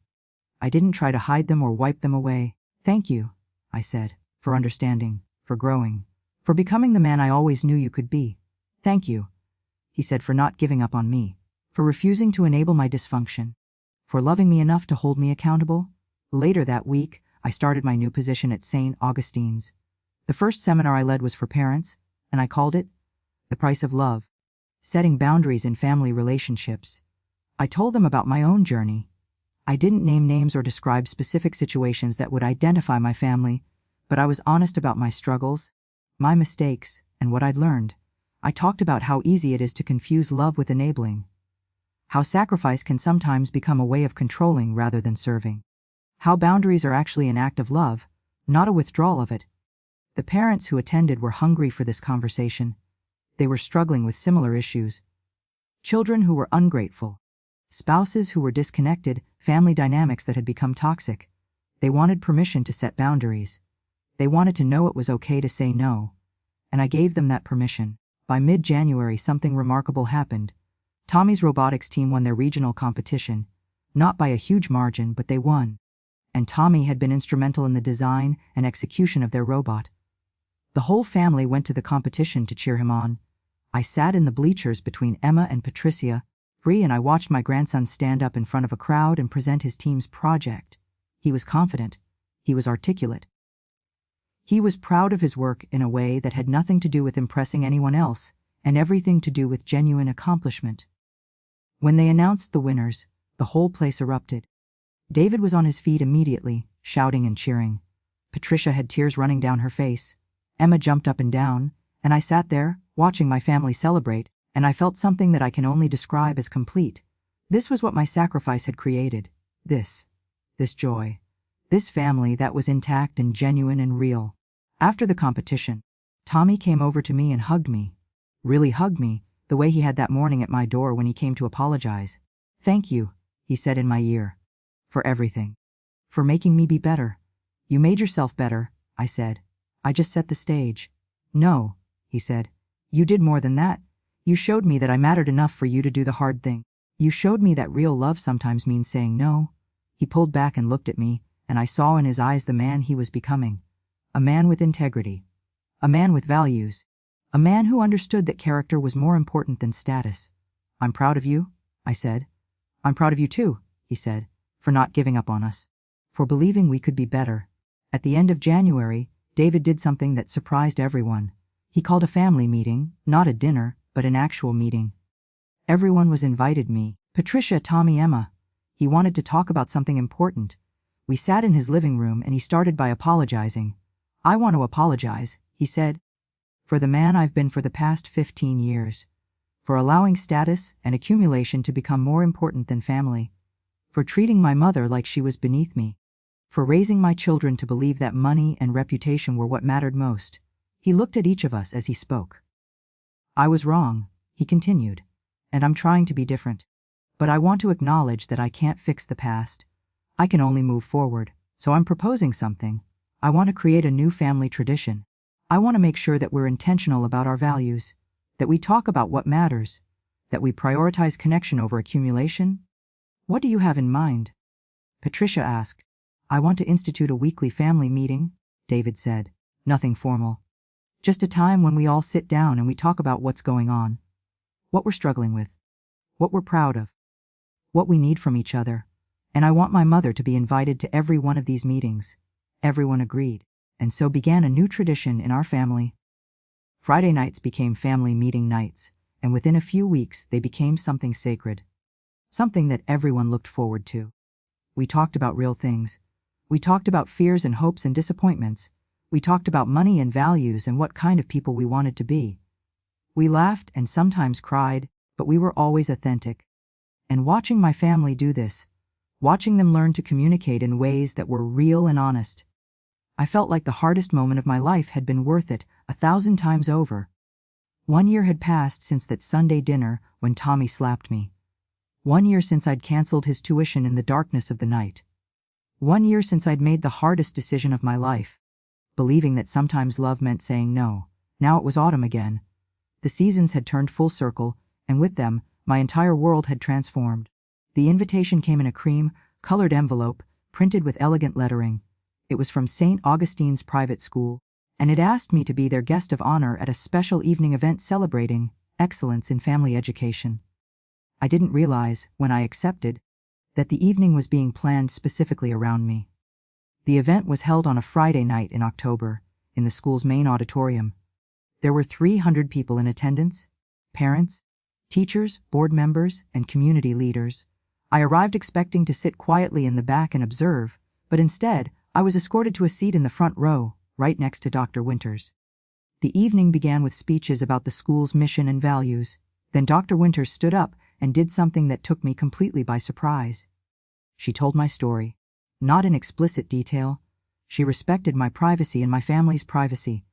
Speaker 1: I didn't try to hide them or wipe them away. Thank you, I said, for understanding, for growing, for becoming the man I always knew you could be. Thank you, he said, for not giving up on me, for refusing to enable my dysfunction, for loving me enough to hold me accountable. Later that week, I started my new position at St. Augustine's. The first seminar I led was for parents, and I called it The Price of Love, Setting Boundaries in Family Relationships. I told them about my own journey. I didn't name names or describe specific situations that would identify my family, but I was honest about my struggles, my mistakes, and what I'd learned. I talked about how easy it is to confuse love with enabling, how sacrifice can sometimes become a way of controlling rather than serving, How boundaries are actually an act of love, not a withdrawal of it. The parents who attended were hungry for this conversation. They were struggling with similar issues. Children who were ungrateful. Spouses who were disconnected, family dynamics that had become toxic. They wanted permission to set boundaries. They wanted to know it was okay to say no. And I gave them that permission. By mid-January, something remarkable happened. Tommy's robotics team won their regional competition. Not by a huge margin, but they won. And Tommy had been instrumental in the design and execution of their robot. The whole family went to the competition to cheer him on. I sat in the bleachers between Emma and Patricia, free, and I watched my grandson stand up in front of a crowd and present his team's project. He was confident. He was articulate. He was proud of his work in a way that had nothing to do with impressing anyone else, and everything to do with genuine accomplishment. When they announced the winners, the whole place erupted. David was on his feet immediately, shouting and cheering. Patricia had tears running down her face. Emma jumped up and down, and I sat there, watching my family celebrate, and I felt something that I can only describe as complete. This was what my sacrifice had created. This joy. This family that was intact and genuine and real. After the competition, Tommy came over to me and hugged me. Really hugged me, the way he had that morning at my door when he came to apologize. "Thank you," he said in my ear. "For everything. For making me be better." "You made yourself better," I said. "I just set the stage." "No," he said. "You did more than that. You showed me that I mattered enough for you to do the hard thing. You showed me that real love sometimes means saying no." He pulled back and looked at me, and I saw in his eyes the man he was becoming. A man with integrity. A man with values. A man who understood that character was more important than status. "I'm proud of you," I said. "I'm proud of you too," he said, "for not giving up on us. For believing we could be better." At the end of January, David did something that surprised everyone. He called a family meeting, not a dinner, but an actual meeting. Everyone was invited, me, Patricia, Tommy, Emma. He wanted to talk about something important. We sat in his living room and he started by apologizing. "I want to apologize," he said, "for the man I've been for the past 15 years. For allowing status and accumulation to become more important than family. For treating my mother like she was beneath me. For raising my children to believe that money and reputation were what mattered most." He looked at each of us as he spoke. "I was wrong," he continued, "and I'm trying to be different. But I want to acknowledge that I can't fix the past. I can only move forward, so I'm proposing something. I want to create a new family tradition. I want to make sure that we're intentional about our values, that we talk about what matters, that we prioritize connection over accumulation." "What do you have in mind?" Patricia asked. "I want to institute a weekly family meeting," David said. "Nothing formal. Just a time when we all sit down and we talk about what's going on, what we're struggling with, what we're proud of, what we need from each other. And I want my mother to be invited to every one of these meetings." Everyone agreed, and so began a new tradition in our family. Friday nights became family meeting nights, and within a few weeks they became something sacred. Something that everyone looked forward to. We talked about real things. We talked about fears and hopes and disappointments. We talked about money and values and what kind of people we wanted to be. We laughed and sometimes cried, but we were always authentic. And watching my family do this, watching them learn to communicate in ways that were real and honest, I felt like the hardest moment of my life had been worth it 1,000 times over. 1 year had passed since that Sunday dinner when Tommy slapped me. 1 year since I'd canceled his tuition in the darkness of the night. 1 year since I'd made the hardest decision of my life, believing that sometimes love meant saying no. Now it was autumn again. The seasons had turned full circle, and with them, my entire world had transformed. The invitation came in a cream-colored envelope, printed with elegant lettering. It was from St. Augustine's private school, and it asked me to be their guest of honor at a special evening event celebrating excellence in family education. I didn't realize, when I accepted, that the evening was being planned specifically around me. The event was held on a Friday night in October, in the school's main auditorium. There were 300 people in attendance: parents, teachers, board members, and community leaders. I arrived expecting to sit quietly in the back and observe, but instead, I was escorted to a seat in the front row, right next to Dr. Winters. The evening began with speeches about the school's mission and values. Then Dr. Winters stood up and did something that took me completely by surprise. She told my story. Not in explicit detail. She respected my privacy and my family's privacy.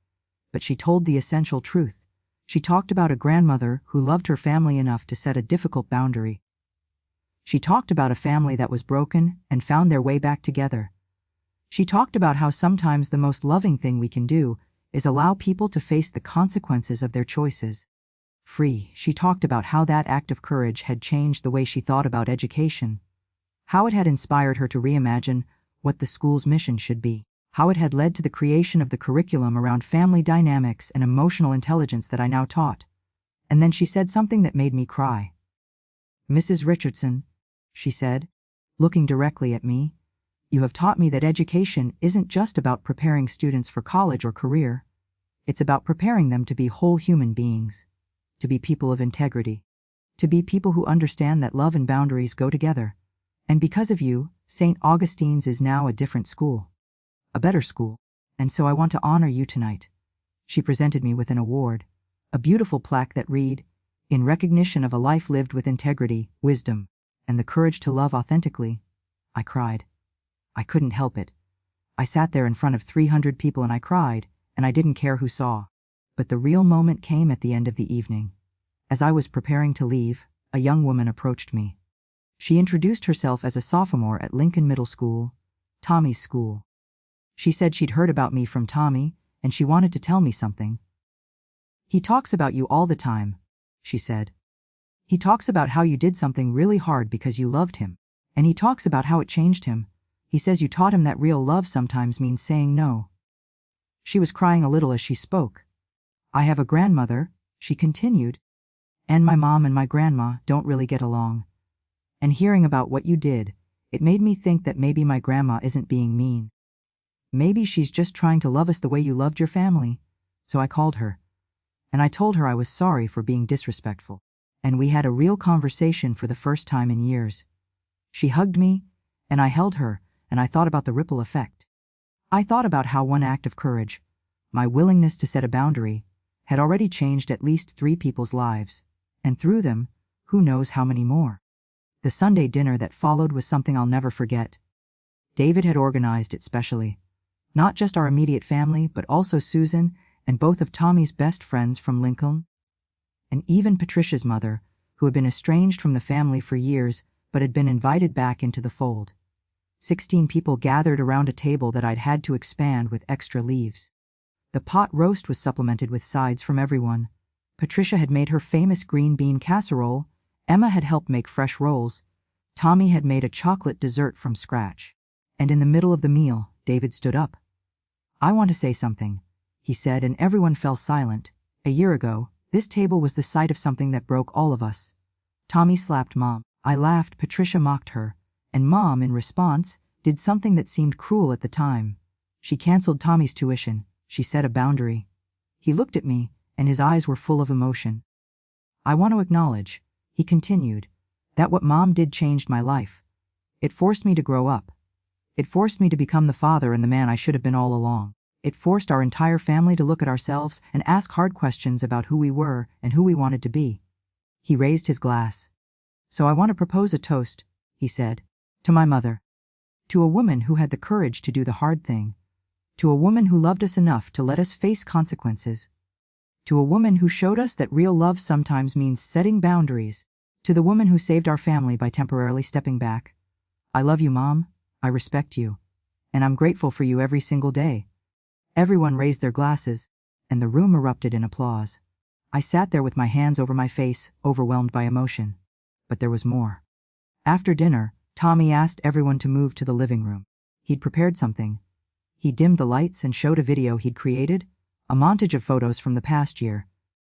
Speaker 1: But she told the essential truth. She talked about a grandmother who loved her family enough to set a difficult boundary. She talked about a family that was broken and found their way back together. She talked about how sometimes the most loving thing we can do is allow people to face the consequences of their choices. She talked about how that act of courage had changed the way she thought about education, how it had inspired her to reimagine what the school's mission should be, how it had led to the creation of the curriculum around family dynamics and emotional intelligence that I now taught. And then she said something that made me cry. "Mrs. Richardson," she said, looking directly at me, "you have taught me that education isn't just about preparing students for college or career. It's about preparing them to be whole human beings, to be people of integrity, to be people who understand that love and boundaries go together. And because of you, St. Augustine's is now a different school, a better school, and so I want to honor you tonight." She presented me with an award, a beautiful plaque that read, "In recognition of a life lived with integrity, wisdom, and the courage to love authentically." I cried. I couldn't help it. I sat there in front of 300 people and I cried, and I didn't care who saw. But the real moment came at the end of the evening. As I was preparing to leave, a young woman approached me. She introduced herself as a sophomore at Lincoln Middle School, Tommy's school. She said she'd heard about me from Tommy, and she wanted to tell me something. "He talks about you all the time," she said. "He talks about how you did something really hard because you loved him. And he talks about how it changed him. He says you taught him that real love sometimes means saying no." She was crying a little as she spoke. "I have a grandmother," she continued, "and my mom and my grandma don't really get along. And hearing about what you did, it made me think that maybe my grandma isn't being mean. Maybe she's just trying to love us the way you loved your family." So I called her, and I told her I was sorry for being disrespectful. And we had a real conversation for the first time in years. She hugged me, and I held her, and I thought about the ripple effect. I thought about how one act of courage, my willingness to set a boundary, had already changed at least 3 people's lives, and through them, who knows how many more. The Sunday dinner that followed was something I'll never forget. David had organized it specially. Not just our immediate family, but also Susan and both of Tommy's best friends from Lincoln, and even Patricia's mother, who had been estranged from the family for years but had been invited back into the fold. 16 people gathered around a table that I'd had to expand with extra leaves. The pot roast was supplemented with sides from everyone. Patricia had made her famous green bean casserole, Emma had helped make fresh rolls, Tommy had made a chocolate dessert from scratch. And in the middle of the meal, David stood up. "I want to say something," he said, and everyone fell silent. "A year ago, this table was the site of something that broke all of us." Tommy slapped Mom. I laughed, Patricia mocked her, and Mom, in response, did something that seemed cruel at the time. She canceled Tommy's tuition. She set a boundary. He looked at me, and his eyes were full of emotion. "I want to acknowledge," he continued, "that what Mom did changed my life. It forced me to grow up. It forced me to become the father and the man I should have been all along. It forced our entire family to look at ourselves and ask hard questions about who we were and who we wanted to be." He raised his glass. "So I want to propose a toast," he said, "to my mother. To a woman who had the courage to do the hard thing. To a woman who loved us enough to let us face consequences. To a woman who showed us that real love sometimes means setting boundaries. To the woman who saved our family by temporarily stepping back. I love you, Mom. I respect you. And I'm grateful for you every single day." Everyone raised their glasses, and the room erupted in applause. I sat there with my hands over my face, overwhelmed by emotion. But there was more. After dinner, Tommy asked everyone to move to the living room. He'd prepared something. He dimmed the lights and showed a video he'd created, a montage of photos from the past year.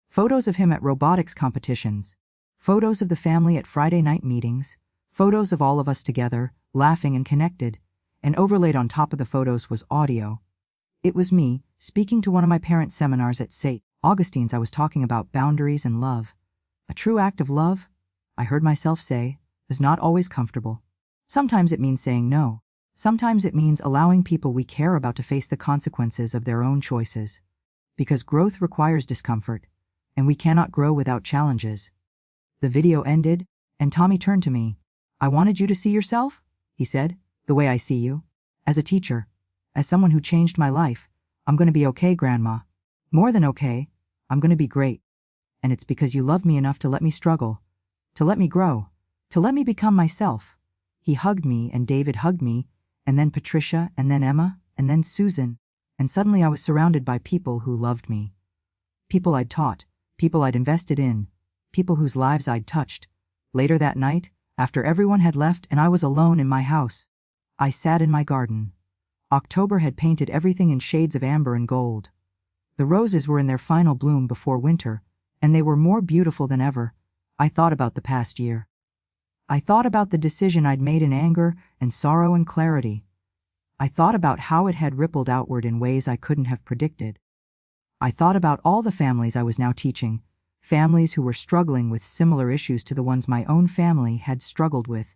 Speaker 1: Photos of him at robotics competitions. Photos of the family at Friday night meetings. Photos of all of us together, laughing and connected. And overlaid on top of the photos was audio. It was me, speaking to one of my parents' seminars at St. Augustine's. I was talking about boundaries and love. A true act of love, I heard myself say, is not always comfortable. Sometimes it means saying no. Sometimes it means allowing people we care about to face the consequences of their own choices. Because growth requires discomfort, and we cannot grow without challenges. The video ended, and Tommy turned to me. "I wanted you to see yourself," he said, The way I see you? As a teacher. As someone who changed my life. I'm gonna be okay, Grandma. More than okay. I'm gonna be great. And it's because you love me enough to let me struggle. To let me grow. To let me become myself. He hugged me and David hugged me, and then Patricia, and then Emma, and then Susan. And suddenly I was surrounded by people who loved me. People I'd taught, people I'd invested in, people whose lives I'd touched. Later that night, after everyone had left and I was alone in my house, I sat in my garden. October had painted everything in shades of amber and gold. The roses were in their final bloom before winter, and they were more beautiful than ever. I thought about the past year. I thought about the decision I'd made in anger and sorrow and clarity. I thought about how it had rippled outward in ways I couldn't have predicted. I thought about all the families I was now teaching, families who were struggling with similar issues to the ones my own family had struggled with.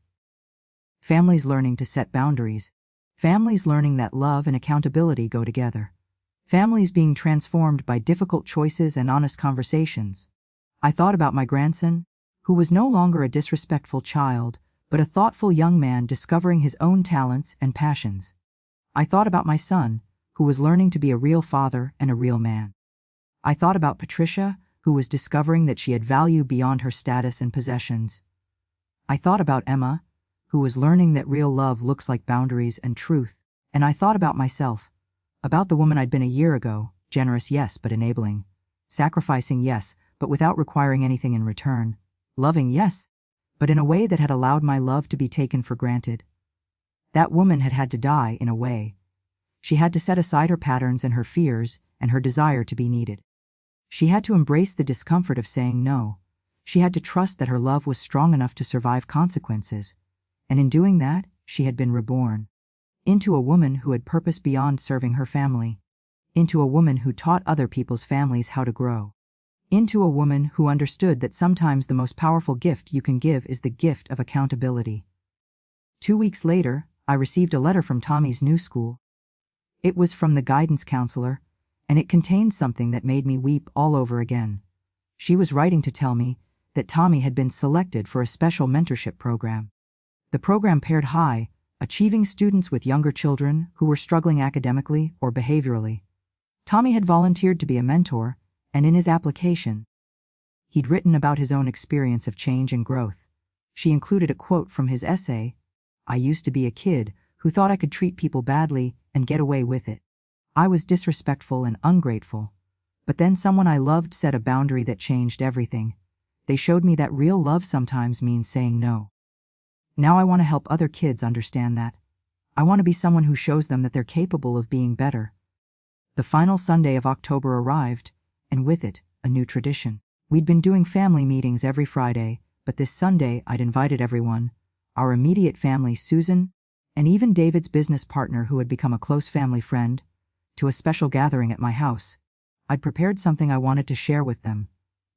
Speaker 1: Families learning to set boundaries. Families learning that love and accountability go together. Families being transformed by difficult choices and honest conversations. I thought about my grandson, who was no longer a disrespectful child, but a thoughtful young man discovering his own talents and passions. I thought about my son, who was learning to be a real father and a real man. I thought about Patricia, who was discovering that she had value beyond her status and possessions. I thought about Emma, who was learning that real love looks like boundaries and truth. And I thought about myself, about the woman I'd been a year ago, generous yes but enabling, sacrificing yes but without requiring anything in return, loving yes, but in a way that had allowed my love to be taken for granted. That woman had had to die in a way. She had to set aside her patterns and her fears and her desire to be needed. She had to embrace the discomfort of saying no. She had to trust that her love was strong enough to survive consequences. And in doing that, she had been reborn. Into a woman who had purpose beyond serving her family. Into a woman who taught other people's families how to grow. Into a woman who understood that sometimes the most powerful gift you can give is the gift of accountability. 2 weeks later, I received a letter from Tommy's new school. It was from the guidance counselor, and it contained something that made me weep all over again. She was writing to tell me that Tommy had been selected for a special mentorship program. The program paired high, achieving students with younger children who were struggling academically or behaviorally. Tommy had volunteered to be a mentor, and in his application, he'd written about his own experience of change and growth. She included a quote from his essay, "I used to be a kid who thought I could treat people badly and get away with it. I was disrespectful and ungrateful. But then someone I loved set a boundary that changed everything. They showed me that real love sometimes means saying no. Now I want to help other kids understand that. I want to be someone who shows them that they're capable of being better." The final Sunday of October arrived, and with it, a new tradition. We'd been doing family meetings every Friday, but this Sunday I'd invited everyone, our immediate family, Susan, and even David's business partner who had become a close family friend, to a special gathering at my house. I'd prepared something I wanted to share with them.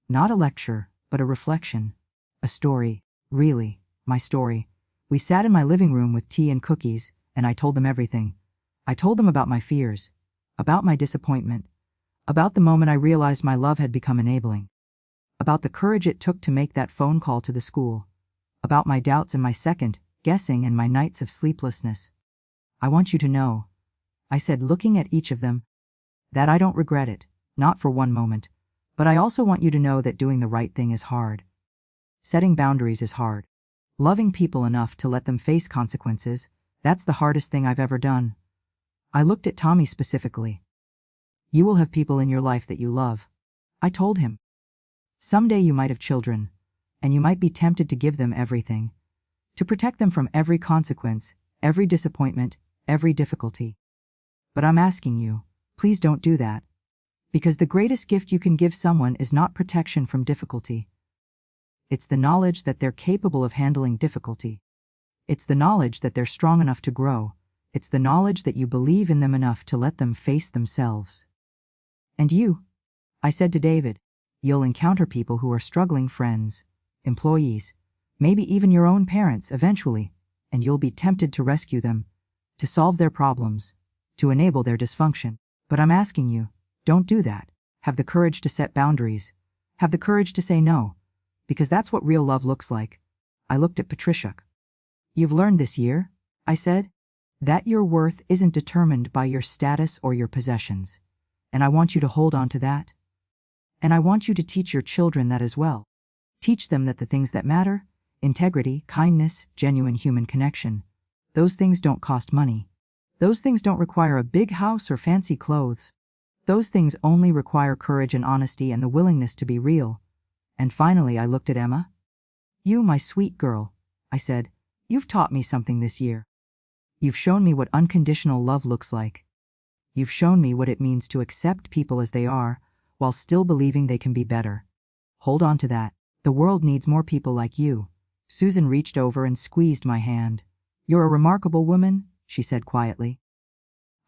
Speaker 1: Not a lecture, but a reflection. A story. Really, my story. We sat in my living room with tea and cookies, and I told them everything. I told them about my fears, about my disappointment, about the moment I realized my love had become enabling, about the courage it took to make that phone call to the school, about my doubts and my second guessing and my nights of sleeplessness. "I want you to know," I said, looking at each of them, "that I don't regret it, not for one moment, but I also want you to know that doing the right thing is hard. Setting boundaries is hard. Loving people enough to let them face consequences, that's the hardest thing I've ever done." I looked at Tommy specifically. "You will have people in your life that you love," I told him. "Someday you might have children, and you might be tempted to give them everything, to protect them from every consequence, every disappointment, every difficulty. But I'm asking you, please don't do that. Because the greatest gift you can give someone is not protection from difficulty. It's the knowledge that they're capable of handling difficulty. It's the knowledge that they're strong enough to grow. It's the knowledge that you believe in them enough to let them face themselves. And you," I said to David, "you'll encounter people who are struggling, friends, employees, maybe even your own parents eventually, and you'll be tempted to rescue them, to solve their problems, to enable their dysfunction. But I'm asking you, don't do that. Have the courage to set boundaries. Have the courage to say no, because that's what real love looks like." I looked at Patricia. "You've learned this year," I said. That your worth isn't determined by your status or your possessions. And I want you to hold on to that. And I want you to teach your children that as well. Teach them that the things that matter, integrity, kindness, genuine human connection, those things don't cost money. Those things don't require a big house or fancy clothes. Those things only require courage and honesty and the willingness to be real. And finally I looked at Emma. You, my sweet girl, I said, you've taught me something this year. You've shown me what unconditional love looks like. You've shown me what it means to accept people as they are, while still believing they can be better. Hold on to that. The world needs more people like you. Susan reached over and squeezed my hand. You're a remarkable woman, she said quietly.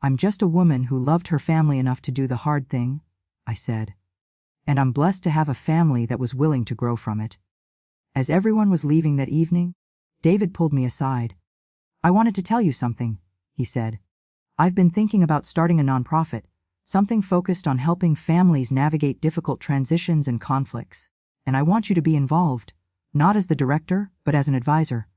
Speaker 1: I'm just a woman who loved her family enough to do the hard thing, I said. And I'm blessed to have a family that was willing to grow from it. As everyone was leaving that evening, David pulled me aside. I wanted to tell you something, he said. I've been thinking about starting a nonprofit, something focused on helping families navigate difficult transitions and conflicts. And I want you to be involved, not as the director, but as an advisor.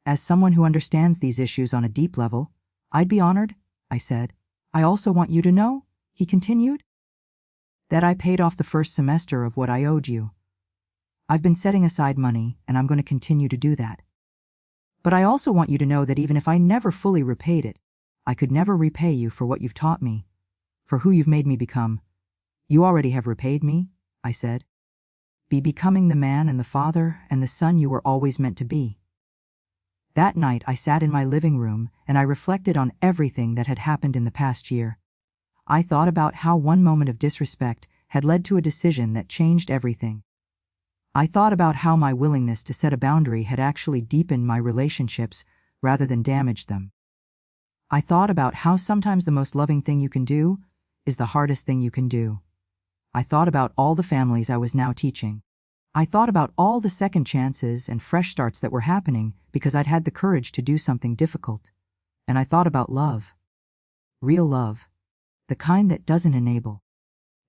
Speaker 1: As someone who understands these issues on a deep level, I'd be honored, I said. I also want you to know, he continued, that I paid off the first semester of what I owed you. I've been setting aside money, and I'm going to continue to do that. But I also want you to know that even if I never fully repaid it, I could never repay you for what you've taught me, for who you've made me become. You already have repaid me, I said. Be becoming the man and the father and the son you were always meant to be. That night I sat in my living room and I reflected on everything that had happened in the past year. I thought about how one moment of disrespect had led to a decision that changed everything. I thought about how my willingness to set a boundary had actually deepened my relationships rather than damaged them. I thought about how sometimes the most loving thing you can do is the hardest thing you can do. I thought about all the families I was now teaching. I thought about all the second chances and fresh starts that were happening because I'd had the courage to do something difficult. And I thought about love. Real love. The kind that doesn't enable.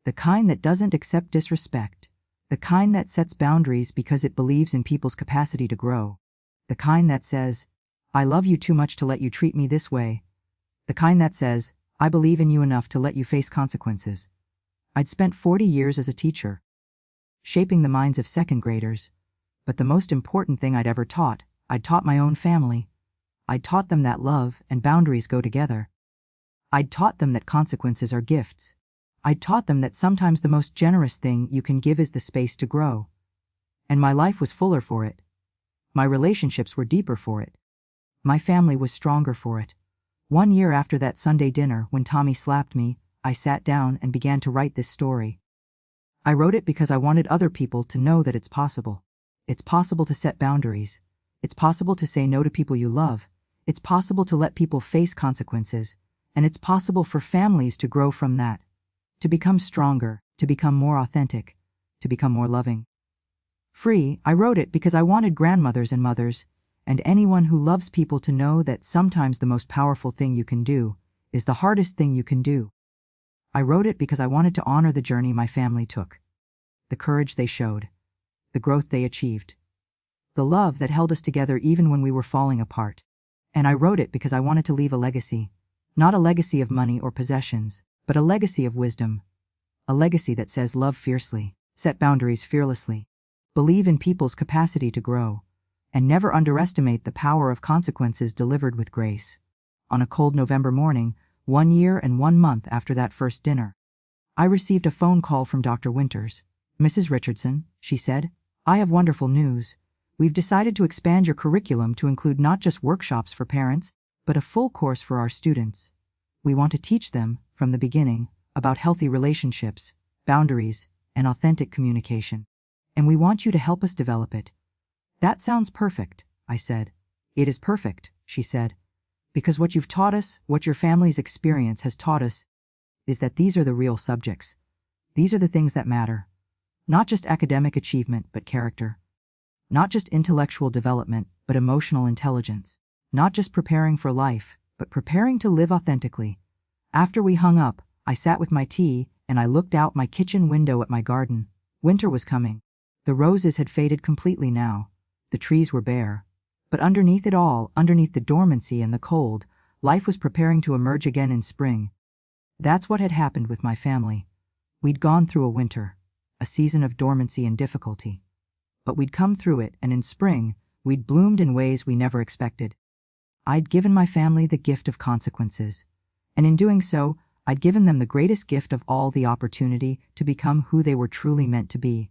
Speaker 1: The kind that doesn't accept disrespect. The kind that sets boundaries because it believes in people's capacity to grow. The kind that says, I love you too much to let you treat me this way. The kind that says, I believe in you enough to let you face consequences. I'd spent 40 years as a teacher, shaping the minds of second graders, but the most important thing I'd ever taught, I'd taught my own family. I'd taught them that love and boundaries go together. I'd taught them that consequences are gifts. I'd taught them that sometimes the most generous thing you can give is the space to grow. And my life was fuller for it. My relationships were deeper for it. My family was stronger for it. 1 year after that Sunday dinner when Tommy slapped me, I sat down and began to write this story. I wrote it because I wanted other people to know that it's possible. It's possible to set boundaries. It's possible to say no to people you love. It's possible to let people face consequences. And it's possible for families to grow from that. To become stronger, to become more authentic, to become more loving. Free, I wrote it because I wanted grandmothers and mothers, and anyone who loves people to know that sometimes the most powerful thing you can do is the hardest thing you can do. I wrote it because I wanted to honor the journey my family took, the courage they showed, the growth they achieved, the love that held us together even when we were falling apart. And I wrote it because I wanted to leave a legacy, not a legacy of money or possessions, but a legacy of wisdom, a legacy that says love fiercely, set boundaries fearlessly, believe in people's capacity to grow, and never underestimate the power of consequences delivered with grace. On a cold November morning, 1 year and 1 month after that first dinner, I received a phone call from Dr. Winters. Mrs. Richardson, she said, I have wonderful news. We've decided to expand your curriculum to include not just workshops for parents, but a full course for our students. We want to teach them, from the beginning, about healthy relationships, boundaries, and authentic communication. And we want you to help us develop it. That sounds perfect, I said. It is perfect, she said. Because what you've taught us, what your family's experience has taught us, is that these are the real subjects. These are the things that matter. Not just academic achievement, but character. Not just intellectual development, but emotional intelligence. Not just preparing for life, but preparing to live authentically. After we hung up, I sat with my tea, and I looked out my kitchen window at my garden. Winter was coming. The roses had faded completely now. The trees were bare. But underneath it all, underneath the dormancy and the cold, Life was preparing to emerge again in spring. That's what had happened with my family. We'd gone through a winter, a season of dormancy and difficulty. But we'd come through it, and in spring, we'd bloomed in ways we never expected. I'd given my family the gift of consequences, and in doing so, I'd given them the greatest gift of all, the opportunity to become who they were truly meant to be.